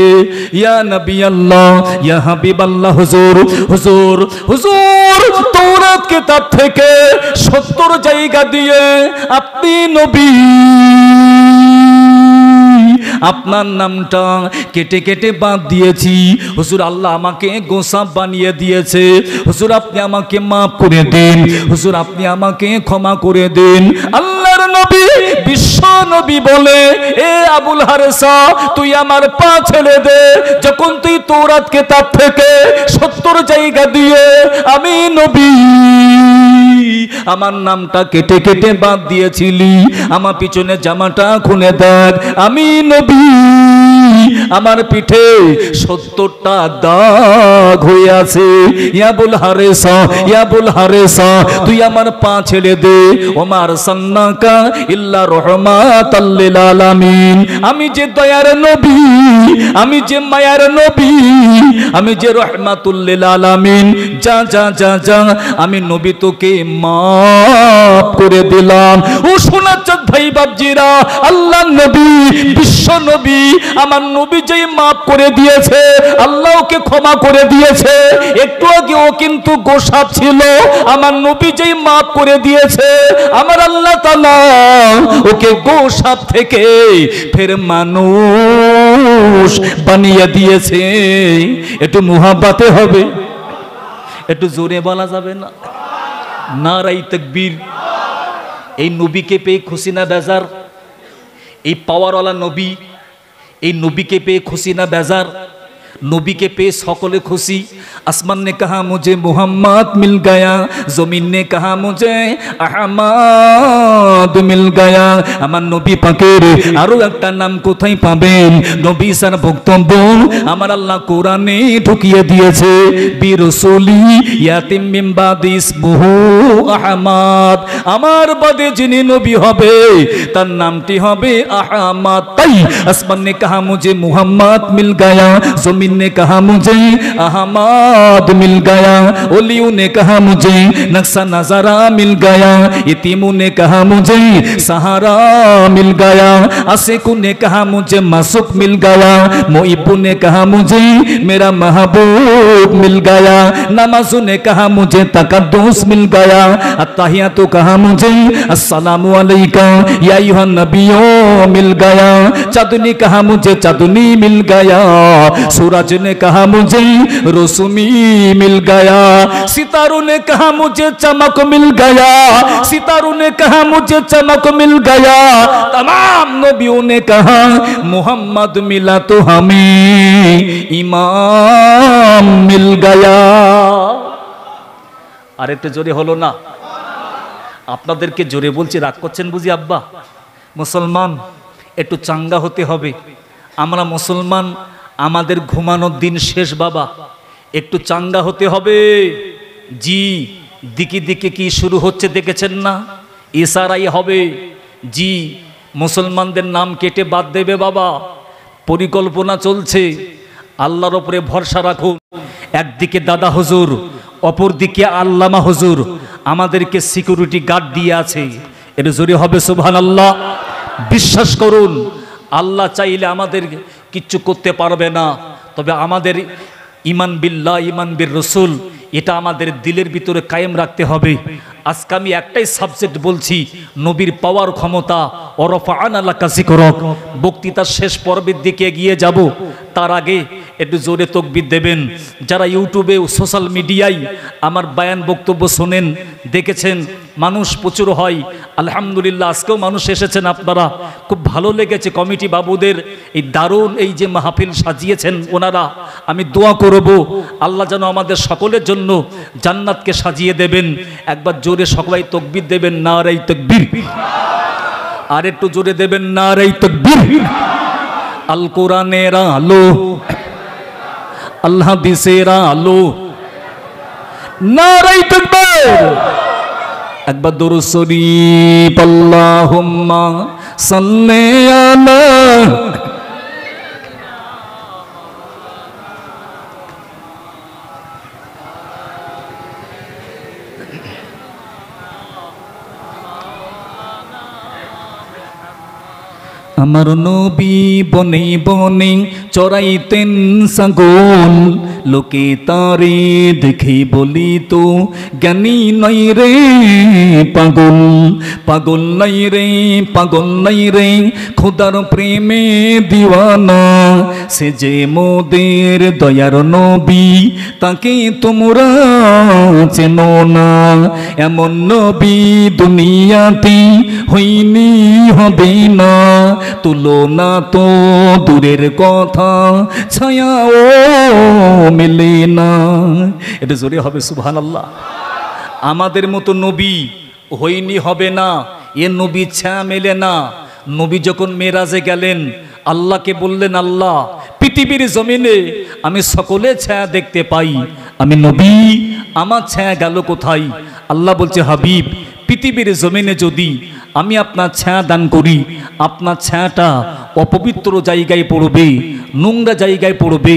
ইয়া নবী আল্লাহ, ইয়া হাবিব আল্লাহ, হুজুর হুজুর হুজুর তাওরাত কিতাব থেকে 70 জায়গা দিয়ে আপনি নবী আপনার নামটা কেটে কেটে বাদ দিয়েছি। হুজুর আল্লাহ আমাকে গোসাপ বানিয়ে দিয়েছে। হুজুর আপনি আমাকে মাফ করে দিন, হুজুর আপনি আমাকে ক্ষমা করে দিন। আল্লাহর নবী বিশ্ব নবী বলে, এ আবুল হারেসা তুই আমার পা ছেড়ে দে। যখন তুই তাওরাত কিতাব থেকে 70 জায়গা দিয়ে আমি নবী আমার নামটা কেটে কেটে বাদ দিয়েছিলি, আমার পিছনে জামাটা খুলে দেখ, আমি নবী আমার পিঠে 70টা দাগ হয়ে আছে। ইয়াবুল হারেসা, ইয়াবুল হারেসা তুই আমার পা ছেড়ে দে। ওমার সান্নাকা ইল্লা রহমাতাল লিল আলামিন, আমি যে দয়ার নবী, আমি যে মায়ার নবী, আমি যে রহমাতুল লিল আলামিন। যা যা যা যা, আমি নবী তোকে মাফ করে দিলাম। ও শোনাচ্ছেন ভাই বাপজিরা, আল্লাহ নবী বিশ্ব নবী আমার নবী যেই মাফ করে দিয়েছে, আল্লাহকে ক্ষমা করে দিয়েছে। একটু আগে ও কিন্তু গোসাপ ছিল, আমার নবী যেই মাফ করে দিয়েছে, আমার আল্লাহ তাআলা ওকে গোসাপ থেকে ফের মানুষ বানিয়ে দিয়েছে। একটু মুহাব্বতে হবে, একটু জোরে বলা যাবে না? নারাই তাকবীর। এই নবীকে পেয়ে খুশি না বেজার? এই পাওয়ারওয়ালা নবী, এই নবীকে পেয়ে খুশি না বেজার? नबी के पे सकले खुशी। आसमान ने कहा मुझे मोहम्मद मिल गया, जमीन ने कहा मुझे अहमद मिल गया। আমার নবী পাকের আরো একটা নাম কোথায় পাবেন? নবী সার বক্তব্য আমার আল্লাহ কোরআনে ঢুকিয়ে দিয়েছে, বিরসুলি ইয়াতিম মিন বাদি ইসমুহু আহমদ। আমার বাদে যিনি নবী হবে তার নামটি হবে আহমদ। তাই আসমান ने कहा मुझे मोहम्मद मिल गया, जमीन ने कहा मुझे अहमद मिल गया। ओलियों ने कहा मुझे नक्शा नजारा मिल गया, यतीमों ने कहा मुझे सहारा मिल गया, आशिकों ने कहा मुझे मासूक मिल गया, मुइब्बों ने कहा मुझे मेरा महबूब मिल गया, नमाज़ों ने कहा मुझे तकद्दुस मिल गया, अत्तहियातु कहा मुझे अस्सलामु अलैका या अय्युहन नबियो मिल गया, चाँदनी कहा मुझे चाँदनी मिल गया। सूरज सूरज ने कहा मुझे रोशनी मिल गया, सितारों ने कहा मुझे चमक मिल गया, सितारों ने कहा मुझे चमक मिल गया, तमाम नबियों ने कहा मोहम्मद मिला तो हमें इमाम मिल गया। अरे तो जोरे हलो ना, আপনাদেরকে জোরে বলছি, রাগ করছেন বুঝি আব্বা? মুসলমান একটু চাঙ্গা হতে হবে। আমরা মুসলমান, আমাদের ঘুমানোর দিন শেষ বাবা, একটু চাঙ্গা হতে হবে। জি, দিকে দিকে কি শুরু হচ্ছে দেখেছেন না? ইশারাই হবে। জি, মুসলমানদের নাম কেটে বাদ দেবে বাবা, পরিকল্পনা চলছে। আল্লাহর উপরে ভরসা রাখুন। একদিকে দাদা হুজুর, অপর দিকে আল্লামা হুজুর আমাদেরকে সিকিউরিটি গার্ড দিয়ে আছে। এর জোরে হবে সুবহানাল্লাহ। বিশ্বাস করুন, আল্লাহ চাইলে আমাদের কিচ্ছু করতে পারবে না, তবে আমাদের ইমান বিল্লাহ, ইমান বির রসুল, এটা আমাদের দিলের ভিতরে কায়েম রাখতে হবে। আজকে আমি একটাই সাবজেক্ট বলছি, নবীর পাওয়ার ক্ষমতা। ওরফা'না লাকা যিকরাক। বক্তৃতার শেষ পর্বের দিকে এগিয়ে যাব, তার আগে একটু জোরে তাকবীর দেবেন। যারা ইউটিউবে, সোশ্যাল মিডিয়ায় আমার বায়ান বক্তব্য শোনেন, দেখেছেন মানুষ প্রচুর হয়, আলহামদুলিল্লাহ আজকেও মানুষ এসেছেন, আপনারা খুব ভালো লেগেছে। কমিটি বাবুদের এই দারুণ এই যে মাহফিল সাজিয়েছেন ওনারা, আমি দোয়া করব আল্লাহ যেন আমাদের সকলের জন্য জান্নাতকে সাজিয়ে দেবেন। একবার জোরে সবাই তাকবীর দেবেন, নারায়ে তাকবীর। আর একটু জোরে দেবেন, নারায়ে তাকবীর। আল কোরআনের আলো, আল হাদিসের আলো, নারায়ে তাকবীর। একবার দুরূদ শরীফ, আল্লাহুম্মা সাল্লি আলা। আমার নবী বনে বনে চড়াইতেন ছাগল, লোকে তারে দেখে বলিত জ্ঞানী নাই রে পাগল, পাগল নাই রে, পাগল নাই রে, খোদার প্রেমে দিওয়ানা। সে যে মোদের দয়ার নবী, তাকে তোমরা চেনো না। এমন নবী দুনিয়াতে হইনি, হবে না। তুলনা তো দূরের কথা, ছায়াও মেলে না। এটা জোরে হবে সুবহানাল্লাহ। আমাদের মতো নবী হইনি, হবে না। এ নবী ছায়া মেলে না। নবী যখন মেরাজে গেলেন, আল্লাহকে বললেন, আল্লাহ পৃথিবীর জমিনে আমি সকলে ছায়া দেখতে পাই, আমি নবী, আমার ছায়া গেল কোথায়? আল্লাহ বলছে, হাবিব পৃথিবীর জমিনে যদি আমি আপনার ছায়া দান করি, আপনার ছায়াটা অপবিত্র জায়গায় পড়বে, নোংরা জায়গায় পড়বে।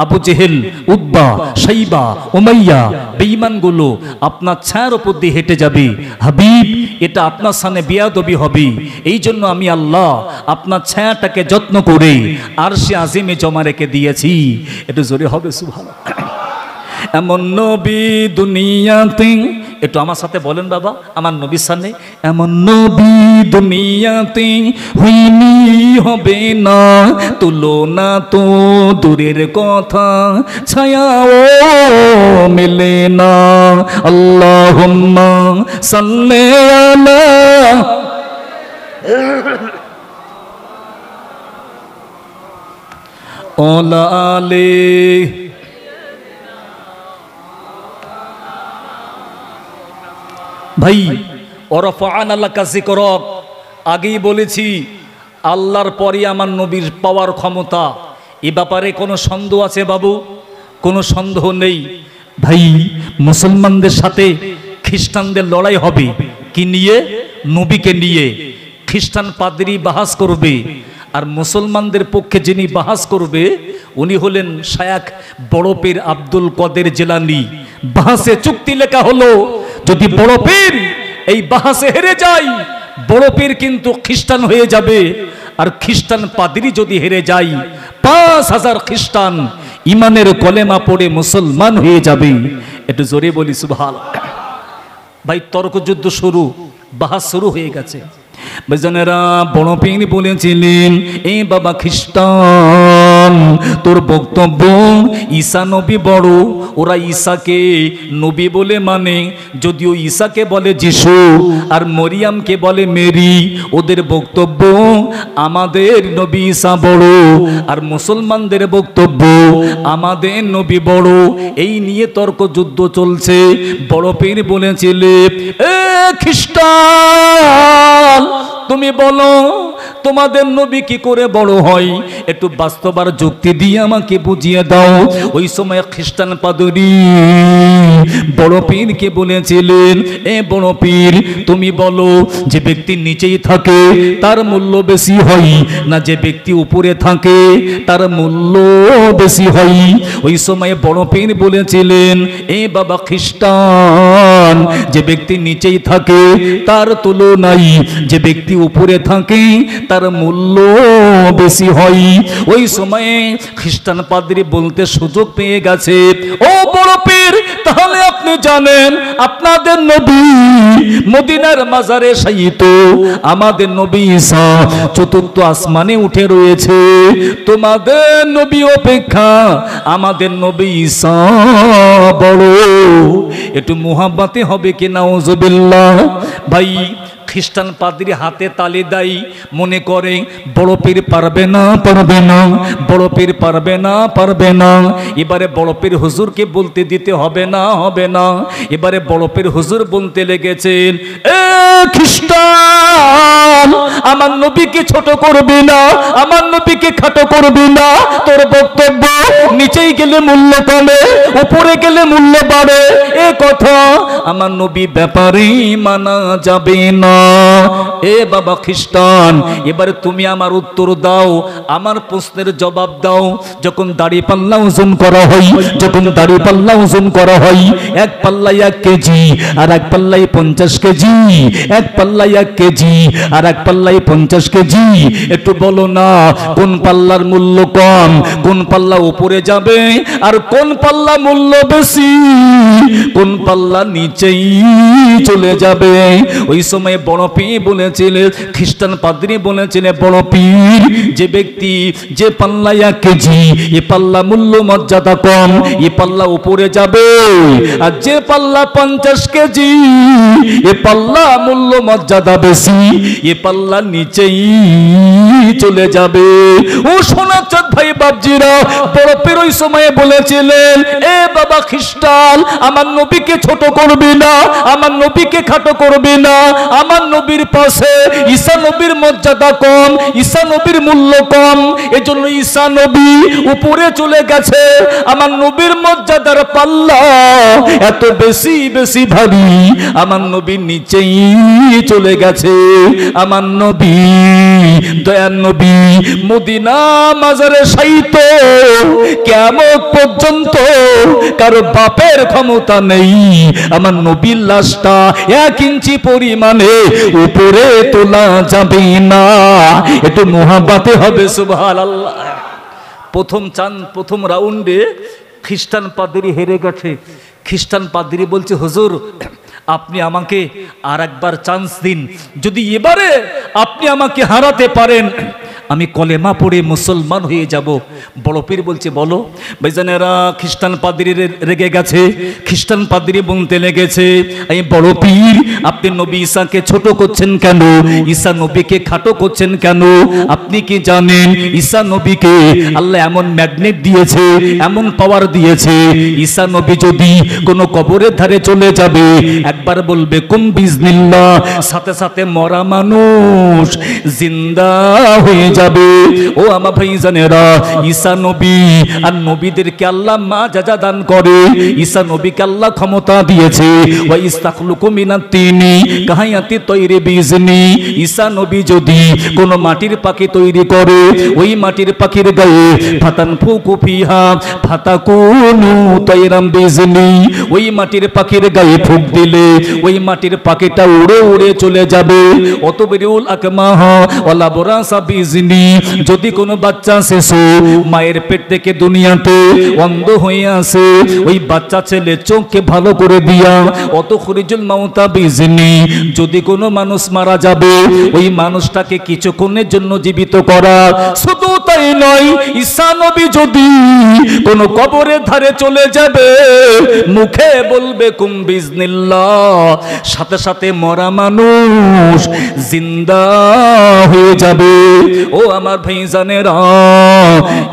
আবু জেহেল, উতবা, শাইবা, উমাইয়া বেঈমানগুলো আপনার ছায়ার উপর দিয়ে হেঁটে যাবে। হাবিব, এটা আপনার সামনে বেয়াদবি হবে। এই জন্য আমি আল্লাহ আপনার ছায়াটাকে যত্ন করে আরশে আজিমে জমা রেখে দিয়েছি। এটা জোরে হবে সুবহানাল্লাহ। এমন নবী দুনিয়াতে, একটু আমার সাথে বলেন বাবা, আমার নবীর সামনে, এমন নবী দুনিয়াতে হইনি, হবে না। তুলনা তো দূরের কথা, ছায়াও মেলে না। আল্লাহুম্মা সাল্লি আলা। ওয়ালা আলি। ভাই, ওরফা'না লাকা যিকরাক, আগেই বলেছি আল্লাহর পরে আমার নবীর পাওয়ার ক্ষমতা। এ ব্যাপারে কোনো সন্দেহ আছে বাবু? কোনো সন্দেহ নেই। ভাই, মুসলমানদের সাথে খ্রিস্টানদের লড়াই হবে কি নিয়ে? নবীকে নিয়ে। খ্রিস্টান পাদ্রী বাহাস করবে, আর মুসলমানদের পক্ষে যিনি বাহাস করবে উনি হলেন শায়খ বড় পীর আব্দুল কাদের জিলানী। বাহাসে চুক্তি লেখা হলো, যদি বড় পীর এই বাহাসে হেরে যায়, বড় পীর কিন্তু খ্রিস্টান হয়ে যাবে, আর খ্রিস্টান পাদ্রী যদি হেরে যায়, 5000 খ্রিস্টান ইমানের কলেমা পড়ে মুসলমান হয়ে যাবে। একটু জোরে বলি সুবহানাল্লাহ। ভাই, তর্কযুদ্ধ শুরু, বাহাস শুরু হয়ে গেছে। বেজনেরা বড় পীর বলেছিলেন, এ বাবা খ্রিস্টান, তোর বক্তব্য ঈসা নবী বড়, ওরা ঈসাকে নবী বলে মানে, যদিও ঈসাকে বলে যিশু আর মরিয়ামকে বলে মেরি। ওদের বক্তব্য আমাদের নবী ঈসা বড়, আর মুসলমানদের বক্তব্য আমাদের নবী বড়। এই নিয়ে তর্ক যুদ্ধ চলছে। বড় পীর বলেছিলেন, এ খ্রিস্টান, তুমি বলো তোমাদের নবী কি করে বড় হয়? একটু বাস্তবার যুক্তি দিয়ে আমাকে বুঝিয়ে দাও। ওই সময় খ্রিস্টান পাদরি বড় পীরকে বলেছিলেন, এ বড় পীর, তুমি বলো যে ব্যক্তি নিচেই থাকে তার মূল্য বেশি হয়, না যে ব্যক্তি উপরে থাকে তার মূল্য বেশি হয়? ওই সময় বড় পীর বলেছিলেন, এ বাবা খ্রিস্টান, যে ব্যক্তি নিচেই থাকে তার তুলনায় যে ব্যক্তি উপরে থাকে তার মূল্য বেশি হয়। ওই সময়ে খ্রিস্টান পাদ্রী বলতে সুযোগ পেয়ে গেছে, ও বড় পীর, তাহলে আপনি জানেন আপনাদের নবী মদিনার মাজারে শায়িত, আমাদের নবী ঈসা চতুর্থ আসমানে উঠে রয়েছে। তোমাদের নবী অপেক্ষা আমাদের নবী ঈসা বড়। একটু মুহাব্বতে হবে কি নাউজুবিল্লাহ। ভাই, খ্রিস্টান পাদ্রী হাতে তালি দেয়, মনে করে বড় পীর পারবে না, পারবে না, বড় পীর পারবে না, পারবে না। এবারে বড় পীর হুজুরকে বলতে দিতে হবে না, হবে না। এবারে বড় পীর হুজুর বলতে লেগেছেন, এ খ্রিস্টান, আমার নবীকে ছোট করবি না, আমার নবীকে খাটো করবি না। তোর বক্তব্য নিচেই গেলে মূল্য কমে, উপরে গেলে মূল্য বাড়ে, এ কথা আমার নবী ব্যাপারে মানা যাবে না। এ বাবা খ্রিস্টান, এবারে তুমি আমার উত্তর দাও, আমার প্রশ্নের জবাব দাও। যখন দাড়ি পাল্লা ওজন করা হয়, যখন দাড়ি পাল্লা ওজন করা হয়, এক পাল্লায় 1 কেজি আর এক পাল্লায় 50 কেজি, এক পাল্লায় 1 কেজি আর এক পাল্লায় 50 কেজি। একটু বলো না, কোন পাল্লার মূল্য কম, কোন পাল্লা উপরে যাবে আর কোন পাল্লা মূল্য বেশি, কোন পাল্লা নিচেই চলে যাবে? ওই সময় বড় পীর বলেছিলেন, খ্রিস্টান পাদ্রী বলেছিলেন, বড় পীর, যে ব্যক্তি যে পাল্লা 1 কেজি, এ পাল্লা মূল্য মর্যাদা কম, এ পাল্লা উপরে যাবে, আর যে পাল্লা 50 কেজি, এ পাল্লা মূল্য মর্যাদা বেশি, এ পাল্লা নিচেই চলে যাবে। ও সোনার চাঁদ ভাই বাপজিরা, বড় পীর ওই সময়ে বলেছিলেন, এ বাবা খ্রিস্টান, আমার নবীকে ছোট করবি না, আমার নবীকে খাটো করবি না। আমার নবীর পাশে ঈসা নবীর মর্যাদা কম, ঈসা নবীর মূল্য কম, এজন্য ঈসা নবী উপরে চলে গেছে। আমার নবীর মর্যাদার পাল্লা এত বেশি বেশি ভারী, আমার নবীর নিচেই চলে গেছে। আমার নবী, দয়ার নবী মদিনা মাজারে শায়িত, কিয়ামত পর্যন্ত কারো বাপের ক্ষমতা নেই আমার নবীর লাশটা 1 ইঞ্চি পরিমাণে উপরে তোলা যাবে না। একটু মুহাব্বতে হবে সুবহানাল্লাহ। প্রথম রাউন্ডে খ্রিস্টান পাদ্রী হেরে গেছে। খ্রিস্টান পাদ্রী বলছে, হুজুর আপনি আমাকে আর একবার চান্স দিন, যদি এবারে আপনি আমাকে হারাতে পারেন আমি কলেমা পড়ে মুসলমান হয়ে যাব। বড় পীর বলছে, বলো। ভাইজানেরা, খ্রিস্টান পাদ্রী রেগে গেছে। খ্রিস্টান পাদ্রী বলতে লেগেছে, এই বড় পীর, আপনি নবী ঈসাকে ছোট করছেন কেন? ঈসা নবীকে খাটো করছেন কেন? আপনি কি জানেন ঈসা নবীকে আল্লাহ এমন ম্যাগনেট দিয়েছে, এমন পাওয়ার দিয়েছে, ঈসা নবী যদি কোনো কবরের ধারে চলে যাবে, একবার বলবে কুম বিজনিল্লাহ, সাথে সাথে মরা মানুষ জিন্দা হয়ে যাবে। ও আমার ভাইজানেরা, ঈসা নবী আর নবীদেরকে আল্লাহ মাজাজা দান করে। ঈসা নবীকে আল্লাহ ক্ষমতা দিয়েছে, ওয়া ইস্তাখলুকু মিনাত তিনি কাহায়াতি তৈরি বিজনি। ঈসা নবী যদি কোন মাটির পাখি তৈরি করে, ওই মাটির পাখির গায়ে ফাতান ফুকু ফিহা ফাতাকুনু তাইরাম বিজনি, ওই মাটির পাখির গায়ে ফুক দিলে ওই মাটির পাখিটা উড়ে উড়ে চলে যাবে। অতবিরুল আকমাহ ওয়ালা বরাসা বিজনি, বিজনি, যদি কোনো বাচ্চা শিশু মায়ের পেট থেকে দুনিয়াতে অন্ধ হয়ে আসে, ওই বাচ্চা ছেলে চোখকে ভালো করে দিয়া অত খরিজুল মাউতা বিজনি, যদি কোনো মানুষ মারা যাবে ওই মানুষটাকে কিছুক্ষণের জন্য জীবিত করা। শুধু তাই নয়, ঈসা নবী যদি কোনো কবরের ধারে চলে যাবে, মুখে বলবে কুম বিজনিল্লাহ, সাথে সাথে মরা মানুষ জিন্দা হয়ে যাবে। ও আমার ভাইজানেরা,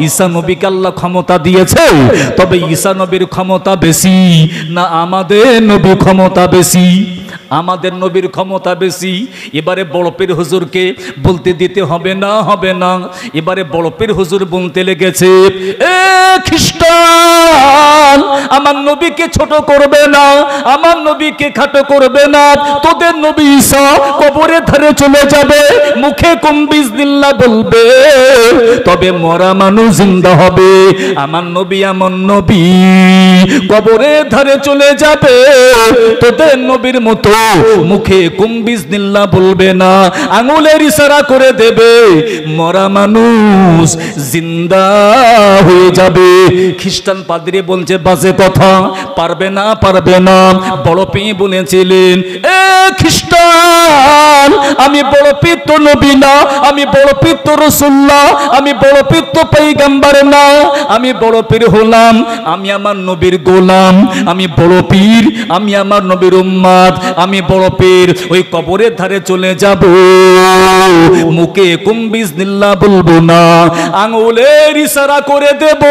ঈসা নবীকে আল্লাহ ক্ষমতা দিয়েছে, তবে ঈসা নবীর ক্ষমতা বেশি না আমাদের নবীর ক্ষমতা বেশি? আমাদের নবীর ক্ষমতা বেশি। এবারে বড় পীর হুজুরকে বলতে দিতে হবে না, হবে না। এবারে বড় পীর হুজুর বলতে লেগেছে, এ খ্রিস্টান, আমার নবীকে ছোট করবে না, আমার নবীকে খাটো করবে না। তোদের নবী ঈসা কবরের ধারে চলে যাবে, মুখে কুম বিজনিল্লাহ বলবে, তবে মরা মানুষ জিন্দা হবে। আমার নবী এমন নবী, কবরের ধারে চলে যাবে, তোদের নবীর মতো মুখে কুম বিজনিল্লাহ বলবে না, আঙুলের ইশারা করে দেবে, মরা মানুষ জিন্দা হয়ে যাবে। খ্রিস্টান পাদ্রী বলছে বাজে কথা, পারবে না, পারবে না। বড় পীর বলেছিলেন, এ খ্রিস্টান, আমি বড় পীর তো নবী না, আমি বড় পীর তো রাসূল না, আমি বড় পীর তো পয়গম্বর না, আমি বড় পীর হলাম, আমি আমার নবীর গোলাম, আমি বড় পীর, আমি আমার নবীর উম্মত, আমি বড় পীর। ওই কবরের ধারে চলে যাব, মুখে কুম বিজনিল্লাহ বলবো না, আঙুলের ইশারা করে দেব,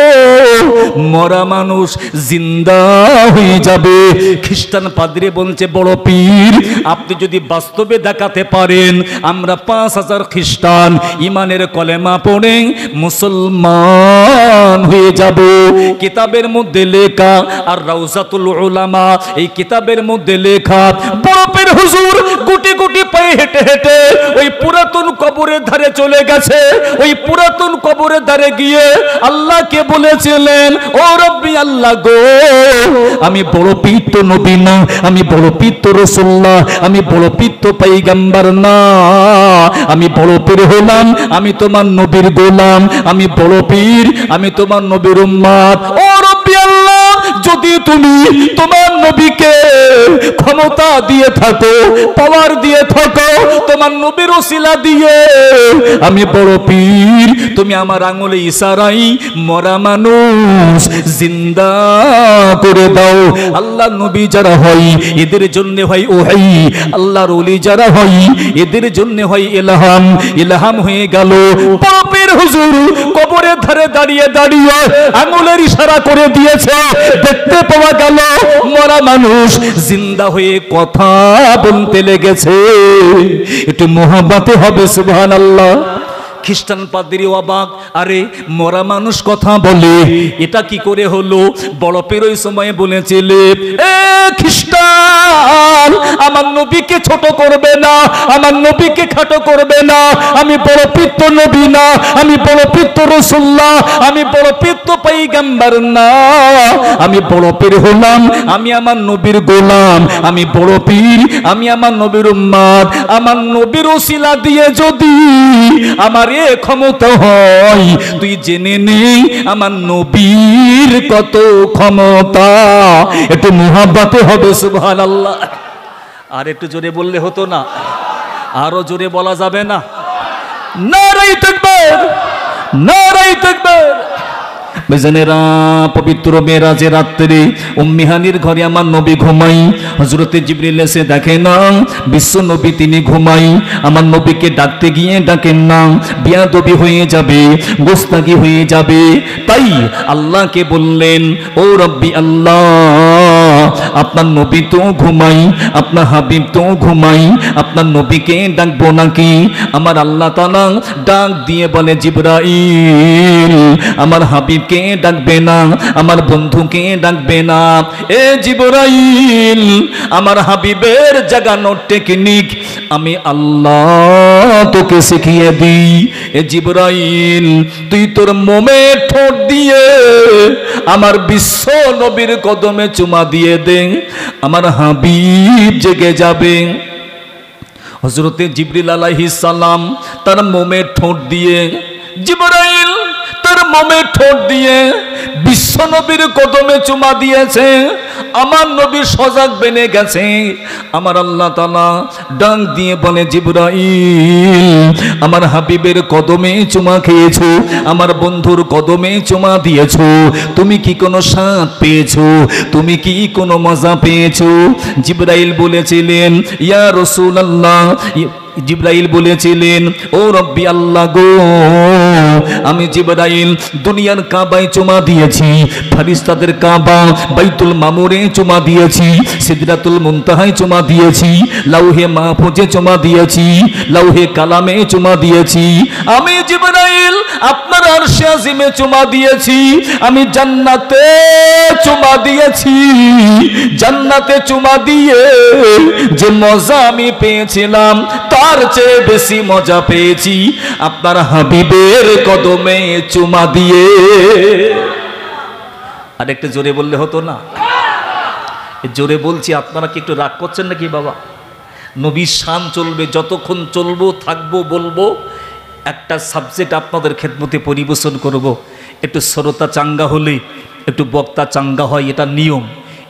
মরা মানুষ জিন্দা হয়ে যাবে। খ্রিস্টান পাদ্রী বলছে, বড় পীর, আপনি যদি বাস্তবে দেখাতে পারেন আমরা 5000 খ্রিস্টান ইমানের কলেমা পড়ে মুসলমান হয়ে যাব। কিতাবের মধ্যে লেখা, আর রাউজাতুল উলামা, এই কিতাবের মধ্যে লেখা, বড় পীর হুজুর গুটি গুটি পায়ে হেঁটে হেঁটে ওই পুরাতন কবরের ধারে চলে গেছে। ওই পুরাতন কবরের ধারে গিয়ে আল্লাহকে বলেছিলেন, ও রব্বি আল্লাহ গো, আমি বড় পীর তো নবী না, আমি বড় পীর তো রাসূল না, আমি বড় পীর তো পয়গম্বর না, আমি বড় পীর হলাম, আমি তোমার নবীর গোলাম, আমি বড় পীর, আমি তোমার নবীর উম্মত। ও রব্বি আল্লাহ, যদি তুমি তোমার নবীকে ক্ষমতা দিয়ে থাকো, পাওয়ার দিয়ে থাকো, তোমার নবীর ওসিলা দিয়ে আমি বড় পীর, তুমি আমার আঙুলে ইশারাই মরা মানুষ জিন্দা করে দাও। আল্লাহ নবী যারা হয় এদের জন্য হয় ওহী, আল্লাহর ওলি যারা হয় এদের জন্য হয় ইলহাম। ইলহাম হয়ে গেল। বড় পীর হুজুর কবরের ধারে দাঁড়িয়ে দাঁড়িয়ে আঙুলের ইশারা করে দিয়েছে, দেখতে পাওয়া গেল মরা মানুষ জিন্দা হয়ে কথা বলতে লেগেছে। একটু মোহাব্বতে হবে সুবহানাল্লাহ। খ্রিস্টান পাদ্রী অবাক, আরে মরা মানুষ কথা বলে, এটা কি করে হলো? বড় পীর ওই সময় বলেছিলেন, এ খ্রিস্টান, আমার নবীকে ছোট করবে না, আমার নবীকে খাটো করবে না, আমি বড় পীর তো নবী না, আমি বড় পীর তো রাসূল না, আমি বড় পীর তো পয়গম্বর না, আমি বড় পীর হলাম, আমি আমার নবীর গোলাম, আমি বড় পীর, আমি আমার নবীর উম্মত। আমার নবীর ওসিলা দিয়ে যদি আমার এ ক্ষমতা হয়, তুই জেনে নেই আমার নবীর কত ক্ষমতা। একটু মুহাব্বতে হবে সুবহানাল্লাহ। আর একটু জোরে বললে হতো না? আরো জোরে বলা যাবে না? নারায়ে তাকবীর, নারায়ে তাকবীর। বেজানেরা, পবিত্র মেরাজের রাত্রে উম্মে হানির ঘরে আমার নবী ঘুমাই। হযরতে জিবরিল এসে দেখে না বিশ্ব নবী তিনি ঘুমাই, আমার নবীকে ডাকতে গিয়ে ডাকেন না, বিয়াদবি হয়ে যাবে, গোস্তাকি হয়ে যাবে। তাই আল্লাহকে বললেন, ও রব্বি আল্লাহ, আপনার নবী তো ঘুমাই, আপনার হাবিব তো ঘুমাই, আপনার নবীকে ডাকবো নাকি? আমার আল্লাহ তাআলা ডাক দিয়ে বলে, জিবরাইল, আমার হাবিবকে ডাকবে না, আমার বন্ধুকে ডাকবে না। এ জিবরাইল, আমার হাবিবের জাগানোর টেকনিক আমি আল্লাহ তোকে শিখিয়ে দিই। এ জিবরাইল, তুই তোর মোমের ঠোঁট দিয়ে আমার বিশ্ব নবীর কদমে চুমা দিয়ে দে, আমার হাবিব জেগে যাবে। হযরতে জিবরিল আলাইহিস সালাম তার মোমের ঠোঁট দিয়ে, জিবরাইল তার মোমের ঠোঁট দিয়ে বিশ্ব নবীর কদমে চুমা দিয়েছে। আমার নবী সজাগ বেনে গেছে। আমার আল্লাহ তাআলা ডাক দিয়ে বলে, জিবরাইল আমার হাবিবের কদমে চুমা খেয়েছো, আমার বন্ধুর কদমে চুমা দিয়েছো, তুমি কি কোনো স্বাদ পেয়েছো? তুমি কি কোনো মজা পেয়েছো? জিবরাইল বলেছিলেন, ইয়া রাসূলুল্লাহ, জিবরাইল বলেছিলেন, ও রব্বি আল্লাহ গো, আমি জিবরাইল দুনিয়ার কাবায় চুমা দিয়েছি, ফেরেশতাদের কাবা বাইতুল মামুরে চুমা দিয়েছি, সিদরাতুল মুনতাহায় চুমা দিয়েছি, লাউহে মাহফুজে চুমা দিয়েছি, লাউহে কালামে চুমা দিয়েছি, আমি জিবরাইল আপনার আরশে আজিমে চুমা দিয়েছি, আমি জান্নাতে চুমা দিয়েছি। জান্নাতে চুমা দিয়ে যে মজা আমি পেয়েছিলাম তার চেয়ে বেশি মজা পেয়েছি আপনার হাবিবের কদমে চুমা দিয়ে। আর একটু জোরে বললে হতো না? জোরে বলছি, আপনারা কি একটু রাগ করছেন নাকি বাবা? নবীর শান চলবে, যতক্ষণ চলবো থাকবো বলবো। একটা সাবজেক্ট আপনাদের খেদমতে পরিবেশন করব। একটু শ্রোতা চাঙ্গা হলে একটু বক্তা চাঙ্গা হয়, এটা নিয়ম।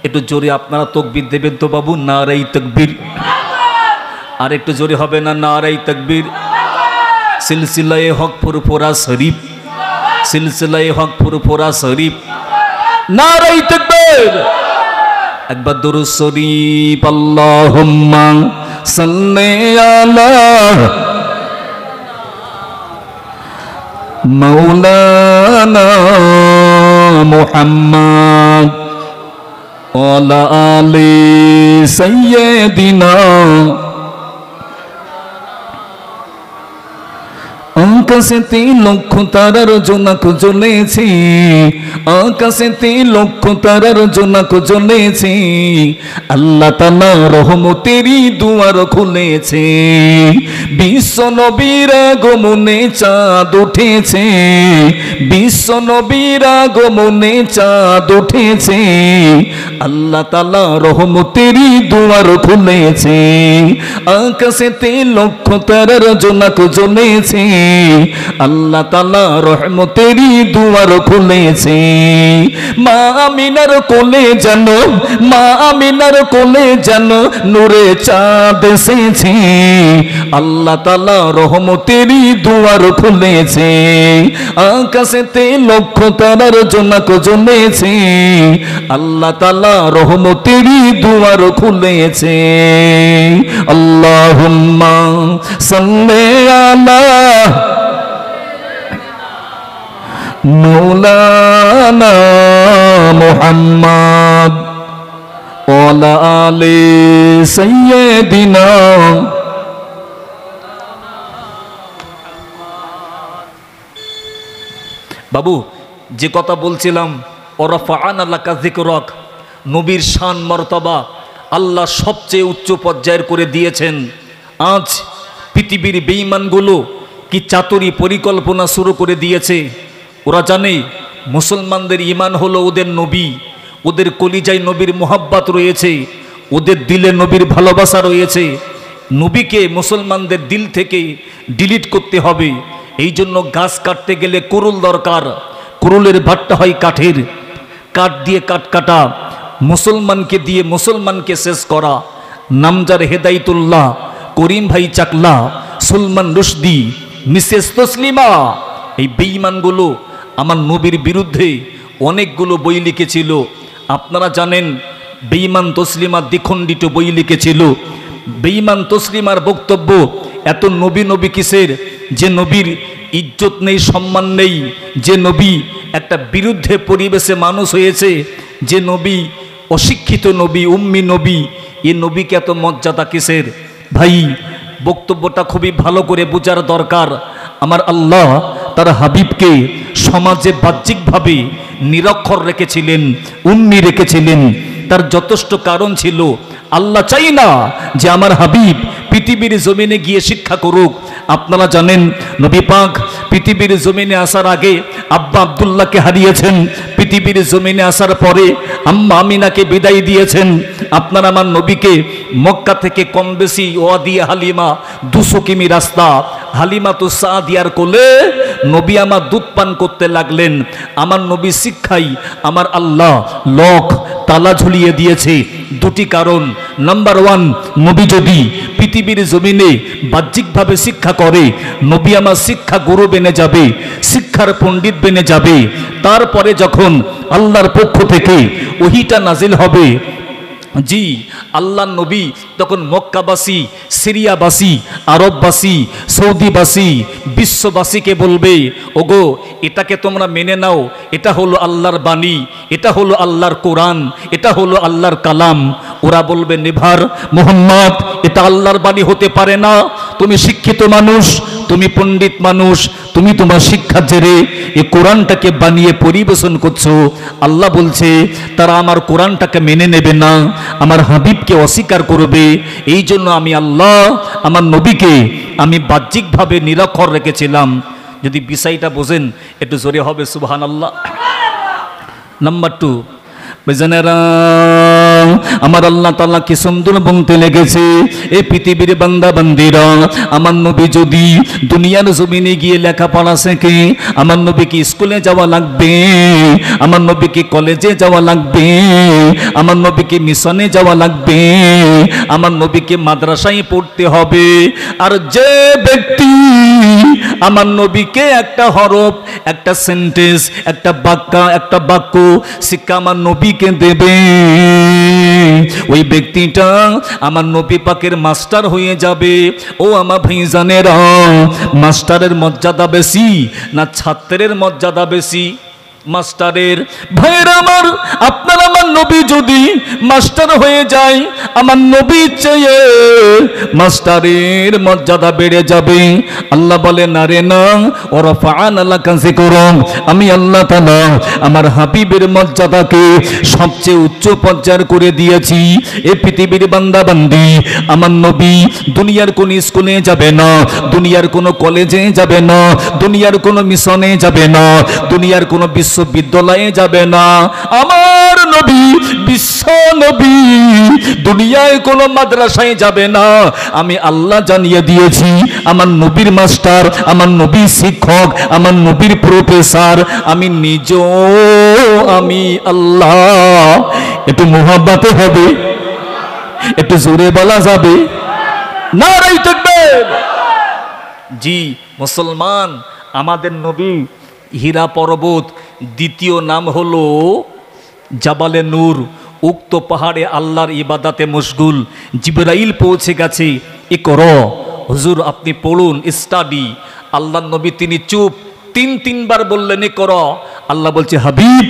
একটু জোরে আপনারা তাকবীর দেবেন তো বাবু, নারাই তাকবীর। আর একটু জোরে হবে না? নারাই তাকবীর। সিলসিলায়ে হক ফুরফুরা শরীফ, সিলসিলায়ে হক ফুরফুরা শরীফ, নারাই তাকবীর। একবার দুরূদ শরীফ, আল্লাহুম্মা সাল্লি আলা মাওলানা মুহাম্মদ ওয়া আলা আলি সাইয়্যিদিনা। আকাশেতে লক্ষ তারার জোনাক জ্বলেছে, আকাশেতে লক্ষ তারার জোনাক জ্বলেছে, আল্লাহ তাআলা রহমতেরই দুয়ার খুলেছে। বিশ্ব নবীর আগমনে চাঁদ উঠেছে, বিশ্ব নবীর আগমনে চাঁদ উঠেছে, আল্লাহ তাআলা রহমতেরই দুয়ার খুলেছে। আকাশেতে লক্ষ তারার জোনাক জ্বলেছে, আল্লাহ তাআলা রহমতেরই দুয়ার খুলেছে। মা আমিনার কোলে যেন, মা আমিনার কোলে যেন নূরে চাঁদ এসেছে, আল্লাহ তাআলা রহমতেরই দুয়ার খুলেছে। আকাশেতে লক্ষ তারার জোনাক জ্বলেছে, আল্লাহ তাআলা রহমতেরই দুয়ার খুলেছে। আল্লাহুম্মা সাল্লি আলা মাওলানা মুহাম্মদ ওয়া আলা আলি সাইয়্যিদিনা। বাবু যে কথা বলছিলাম, ওরাফাআনা লাকা যিকরাক, নবীর শান মর্তবা আল্লাহ সবচেয়ে উচ্চ পর্যায়ের করে দিয়েছেন। আজ পৃথিবীর বেঈমানগুলো কি চাতুরি পরিকল্পনা শুরু করে দিয়েছে। ওরা জানে মুসলমানদের ঈমান হলো ওদের নবী, ওদের কলিজায় নবীর মোহাব্বত রয়েছে, ওদের দিলে নবীর ভালোবাসা রয়েছে। নবীকে মুসলমানদের দিল থেকে ডিলিট করতে হবে। এই জন্য গাছ কাটতে গেলে কুরুল দরকার, কুরুলের ভাট্টা হয় কাঠের, কাঠ দিয়ে কাঠ কাটা, মুসলমানকে দিয়ে মুসলমানকে শেষ করা। নামজার হেদায়েতুল্লাহ, করিম ভাই চাকলা, সুলমান রুশদি, মিসেস তসলিমা, এই বেঈমানগুলো আমার নবীর বিরুদ্ধে অনেকগুলো বই লিখেছিল। আপনারা জানেন বেঈমান তসলিমা দ্বিখণ্ডিত বই লিখেছিল। বেঈমান তসলিমার বক্তব্য, এত নবী নবী কিসের, যে নবীর ইজ্জত নেই, সম্মান নেই, যে নবী একটা বিরুদ্ধে পরিবেশে মানুষ হয়েছে, যে নবী অশিক্ষিত নবী, উম্মি নবী, এ নবীকে এত মর্যাদা কিসের। ভাই বক্তব্যটা খুবই ভালো করে বোঝার দরকার। আমার আল্লাহ তার হাবিবকে সমাজে বাহ্যিকভাবে নিরক্ষর রেখেছিলেন, উম্মি রেখেছিলেন। তার যথেষ্ট কারণ ছিল। আল্লাহ চাই না যে আমার হাবিব পৃথিবীর জমিনে গিয়ে শিক্ষা করুক। আপনারা জানেন নবী পাক পৃথিবীর জমিনে আসার আগে আব্বা আব্দুল্লাহকে হারিয়েছেন। পৃথিবীর জমিনে আসার পরে আম্মা আমিনাকে বিদায় দিয়েছেন। আপনার আমার নবীকে মক্কা থেকে কম বেশি ওয়াদি হালিমা 200 কিমি রাস্তা, হালিমা তো সাদিয়ার কোলে নবী আমার দুধ পান করতে লাগলেন। আমার নবী শিক্ষাই আমার আল্লাহ লক তালা ঝুলিয়ে দিয়েছে। দুটি কারণ, নাম্বার 1, নবী যদি পৃথিবীর জমিনে বাহ্যিকভাবে শিক্ষা করে, নবী আমার শিক্ষা গুরু বেনে যাবে, শিক্ষার পণ্ডিত বেনে যাবে। তারপরে যখন আল্লাহর পক্ষ থেকে ওহিটা নাজিল হবে, জি আল্লাহ নবী তখন মক্কাবাসী, সিরিয়াবাসী, আরববাসী, সৌদিবাসী, বিশ্ববাসীকে বলবে, ওগো এটাকে তোমরা মেনে নাও, এটা হলো আল্লাহর বাণী, এটা হলো আল্লাহর কোরআন, এটা হলো আল্লাহর কালাম। ওরা বলবে, নেভার মুহাম্মদ, এটা আল্লাহর বাণী হতে পারে না। তুমি শিক্ষিত মানুষ, তুমি পণ্ডিত মানুষ, তুমি তোমার শিক্ষার জেরে এই কোরআনটাকে বানিয়ে পরিবেশন করছো। আল্লাহ বলছে তারা আমার কোরআনটাকে মেনে নেবে না, আমার হাবিবকে অস্বীকার করবে। এই জন্য আমি আল্লাহ আমার নবীকে আমি বাহ্যিকভাবে নিরক্ষর রেখেছিলাম। যদি বিষয়টা বোঝেন একটু জোরে হবে সুবহানাল্লাহ। নাম্বার 2, বেজানেরা আমার আল্লাহ তাআলা কি সুন্দর বলতে লেগেছে, এই পৃথিবীর বান্দা বান্দিরা, আমার নবী যদি দুনিয়ার জমিনে গিয়ে লেখাপড়া শেখে, আমার নবী কি স্কুলে যাওয়া লাগবে, আমার নবী কি কলেজে যাওয়া লাগবে, আমার নবী কি মিশনে যাওয়া লাগবে, আমার নবীকে মাদ্রাসায় পড়তে হবে। আর যে ব্যক্তি আমার নবীকে একটা হরফ, একটা সেন্টেন্স, একটা বাক্য শিক্ষা আমার নবীকে দেবে, ওই ব্যক্তিটা আমার নবী পাকের মাস্টার হয়ে যাবে। ও আমার ভাইজানেরা, মাস্টারের মর্যাদা বেশি না ছাত্রের মর্যাদা বেশি? মাস্টারের। ভাইরা আমার, আপনার আমার নবী যদি মাস্টার হয়ে যায়, আমার নবী চেয়ে মাস্টারের মর্যাদা বেড়ে যাবে। আল্লাহ বলে, না রে না, ওরাফাআনা লাকা যিকরাক, আমি আল্লাহ তাআলা আমার হাবিবের মর্যাদাকে সবচেয়ে উচ্চ পর্যায়ের করে দিয়েছি। এই পৃথিবীর বান্দা বান্দি, আমার নবী দুনিয়ার কোন স্কুলে যাবে না, দুনিয়ার কোন কলেজে যাবে না, দুনিয়ার কোন মিশনে যাবে না, দুনিয়ার কোন বিশ্ববিদ্যালয়ে যাবে না। আমার নবী বিশ্ব নবী দুনিয়ায় কোন মাদ্রাসায় যাবে না। আমি আল্লাহ জানিয়ে দিয়েছি, আমার নবীর মাস্টার, আমার নবীর শিক্ষক, আমার নবীর প্রফেসর আমি নিজেও, আমি আল্লাহ। একটু মুহাব্বতে হবে, একটু জোরে বলা যাবে নারায়ে তাকবীর। জি মুসলমান, আমাদের নবী হীরা পর্বত, দ্বিতীয় নাম হলো জাবালে নূর। উক্ত পাহাড়ে আল্লাহর ইবাদাতে মশগুল। জিবরাইল পৌঁছে গেছে, ইকরা হুজুর আপনি পড়ুন, স্টাডি। আল্লাহর নবী তিনি চুপ, তিনবার বললেন ইকরা। আল্লাহ বলছে, হাবিব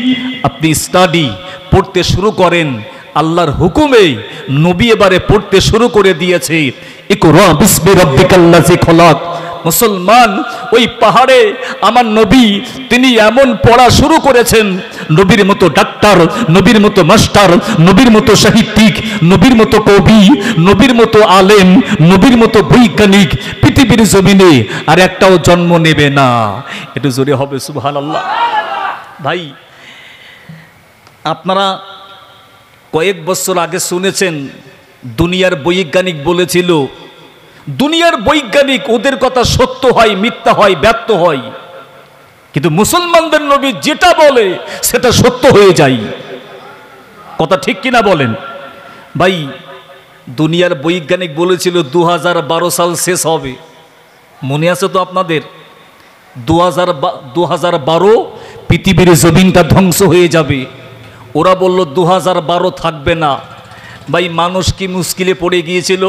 আপনি স্টাডি পড়তে শুরু করেন। আল্লাহর হুকুমে নবী এবারে পড়তে শুরু করে দিয়েছে, ইকরা বিসমি রাব্বিকাল্লাযী খলাক। মুসলমান, ওই পাহাড়ে আমার নবী তিনি এমন পড়া শুরু করেছেন, নবীর মতো ডাক্তার, নবীর মতো মাস্টার, নবীর মতো সাহিত্যিক, নবীর মতো কবি, নবীর মতো আলেম, নবীর মতো বৈজ্ঞানিক পৃথিবীর জমিনে আর একটাও জন্ম নেবে না। একটু জোরে হবে সুবহানাল্লাহ। ভাই আপনারা কয়েক বছর আগে শুনেছেন, দুনিয়ার বৈজ্ঞানিক বলেছিল, দুনিয়ার বৈজ্ঞানিক ওদের কথা সত্য হয়, মিথ্যা হয়, ব্যর্থ হয়, কিন্তু মুসলমানদের নবী যেটা বলে সেটা সত্য হয়ে যায়। কথা ঠিক কিনা বলেন ভাই? দুনিয়ার বৈজ্ঞানিক বলেছিল 2012 সাল শেষ হবে, মনে আছে তো আপনাদের? 2012 পৃথিবীর জমিনটা ধ্বংস হয়ে যাবে। ওরা বলল 2012 থাকবে না। ভাই মানুষ কি মুশকিলে পড়ে গিয়েছিল।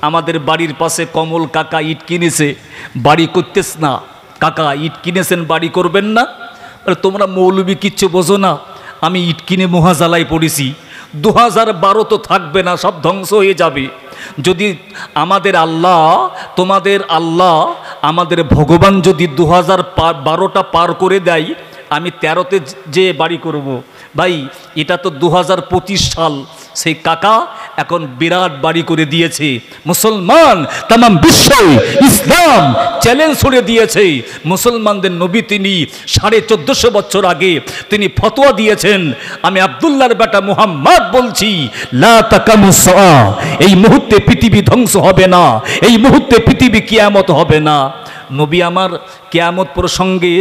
আমাদের বাড়ির পাশে কমল কাকা ইট কিনেছে, বাড়ি করতেছ না। কাকা ইট কিনেছেন, বাড়ি করবেন না? তোমরা মৌলবি কিচ্ছু বোঝো না, আমি ইট কিনে মহাজালায় পড়েছি। 2012 তো থাকবে না, সব ধ্বংস হয়ে যাবে। যদি আমাদের আল্লাহ, তোমাদের আল্লাহ, আমাদের ভগবান যদি 2012টা পার করে দেয়, আমি 13তে যে বাড়ি করব। ভাই এটা তো 2025 সাল। সেই কাকা এখন বিরাট বাড়ি করে দিয়েছে। মুসলমান তাম বিশ্ব ইসলাম চ্যালেঞ্জ ছড়ে দিয়েছে। মুসলমানদের নবী তিনি 1450 বছর আগে তিনি ফতোয়া দিয়েছেন, আমি আব্দুল্লাহর বেটা মুহাম্মদ বলছি, লা তাকামুস সাআ, এই মুহূর্তে পৃথিবী ধ্বংস হবে না, এই মুহূর্তে পৃথিবী কিয়ামত হবে না। নবী আমার কিয়ামত প্রসঙ্গে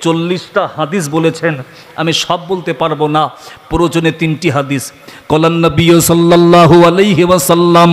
40টা হাদিস বলেছেন, আমি সব বলতে পারবো না, প্রয়োজনে 3টি হাদিস। কলান নবী সাল্লাল্লাহু আলাইহি ওয়াসাল্লাম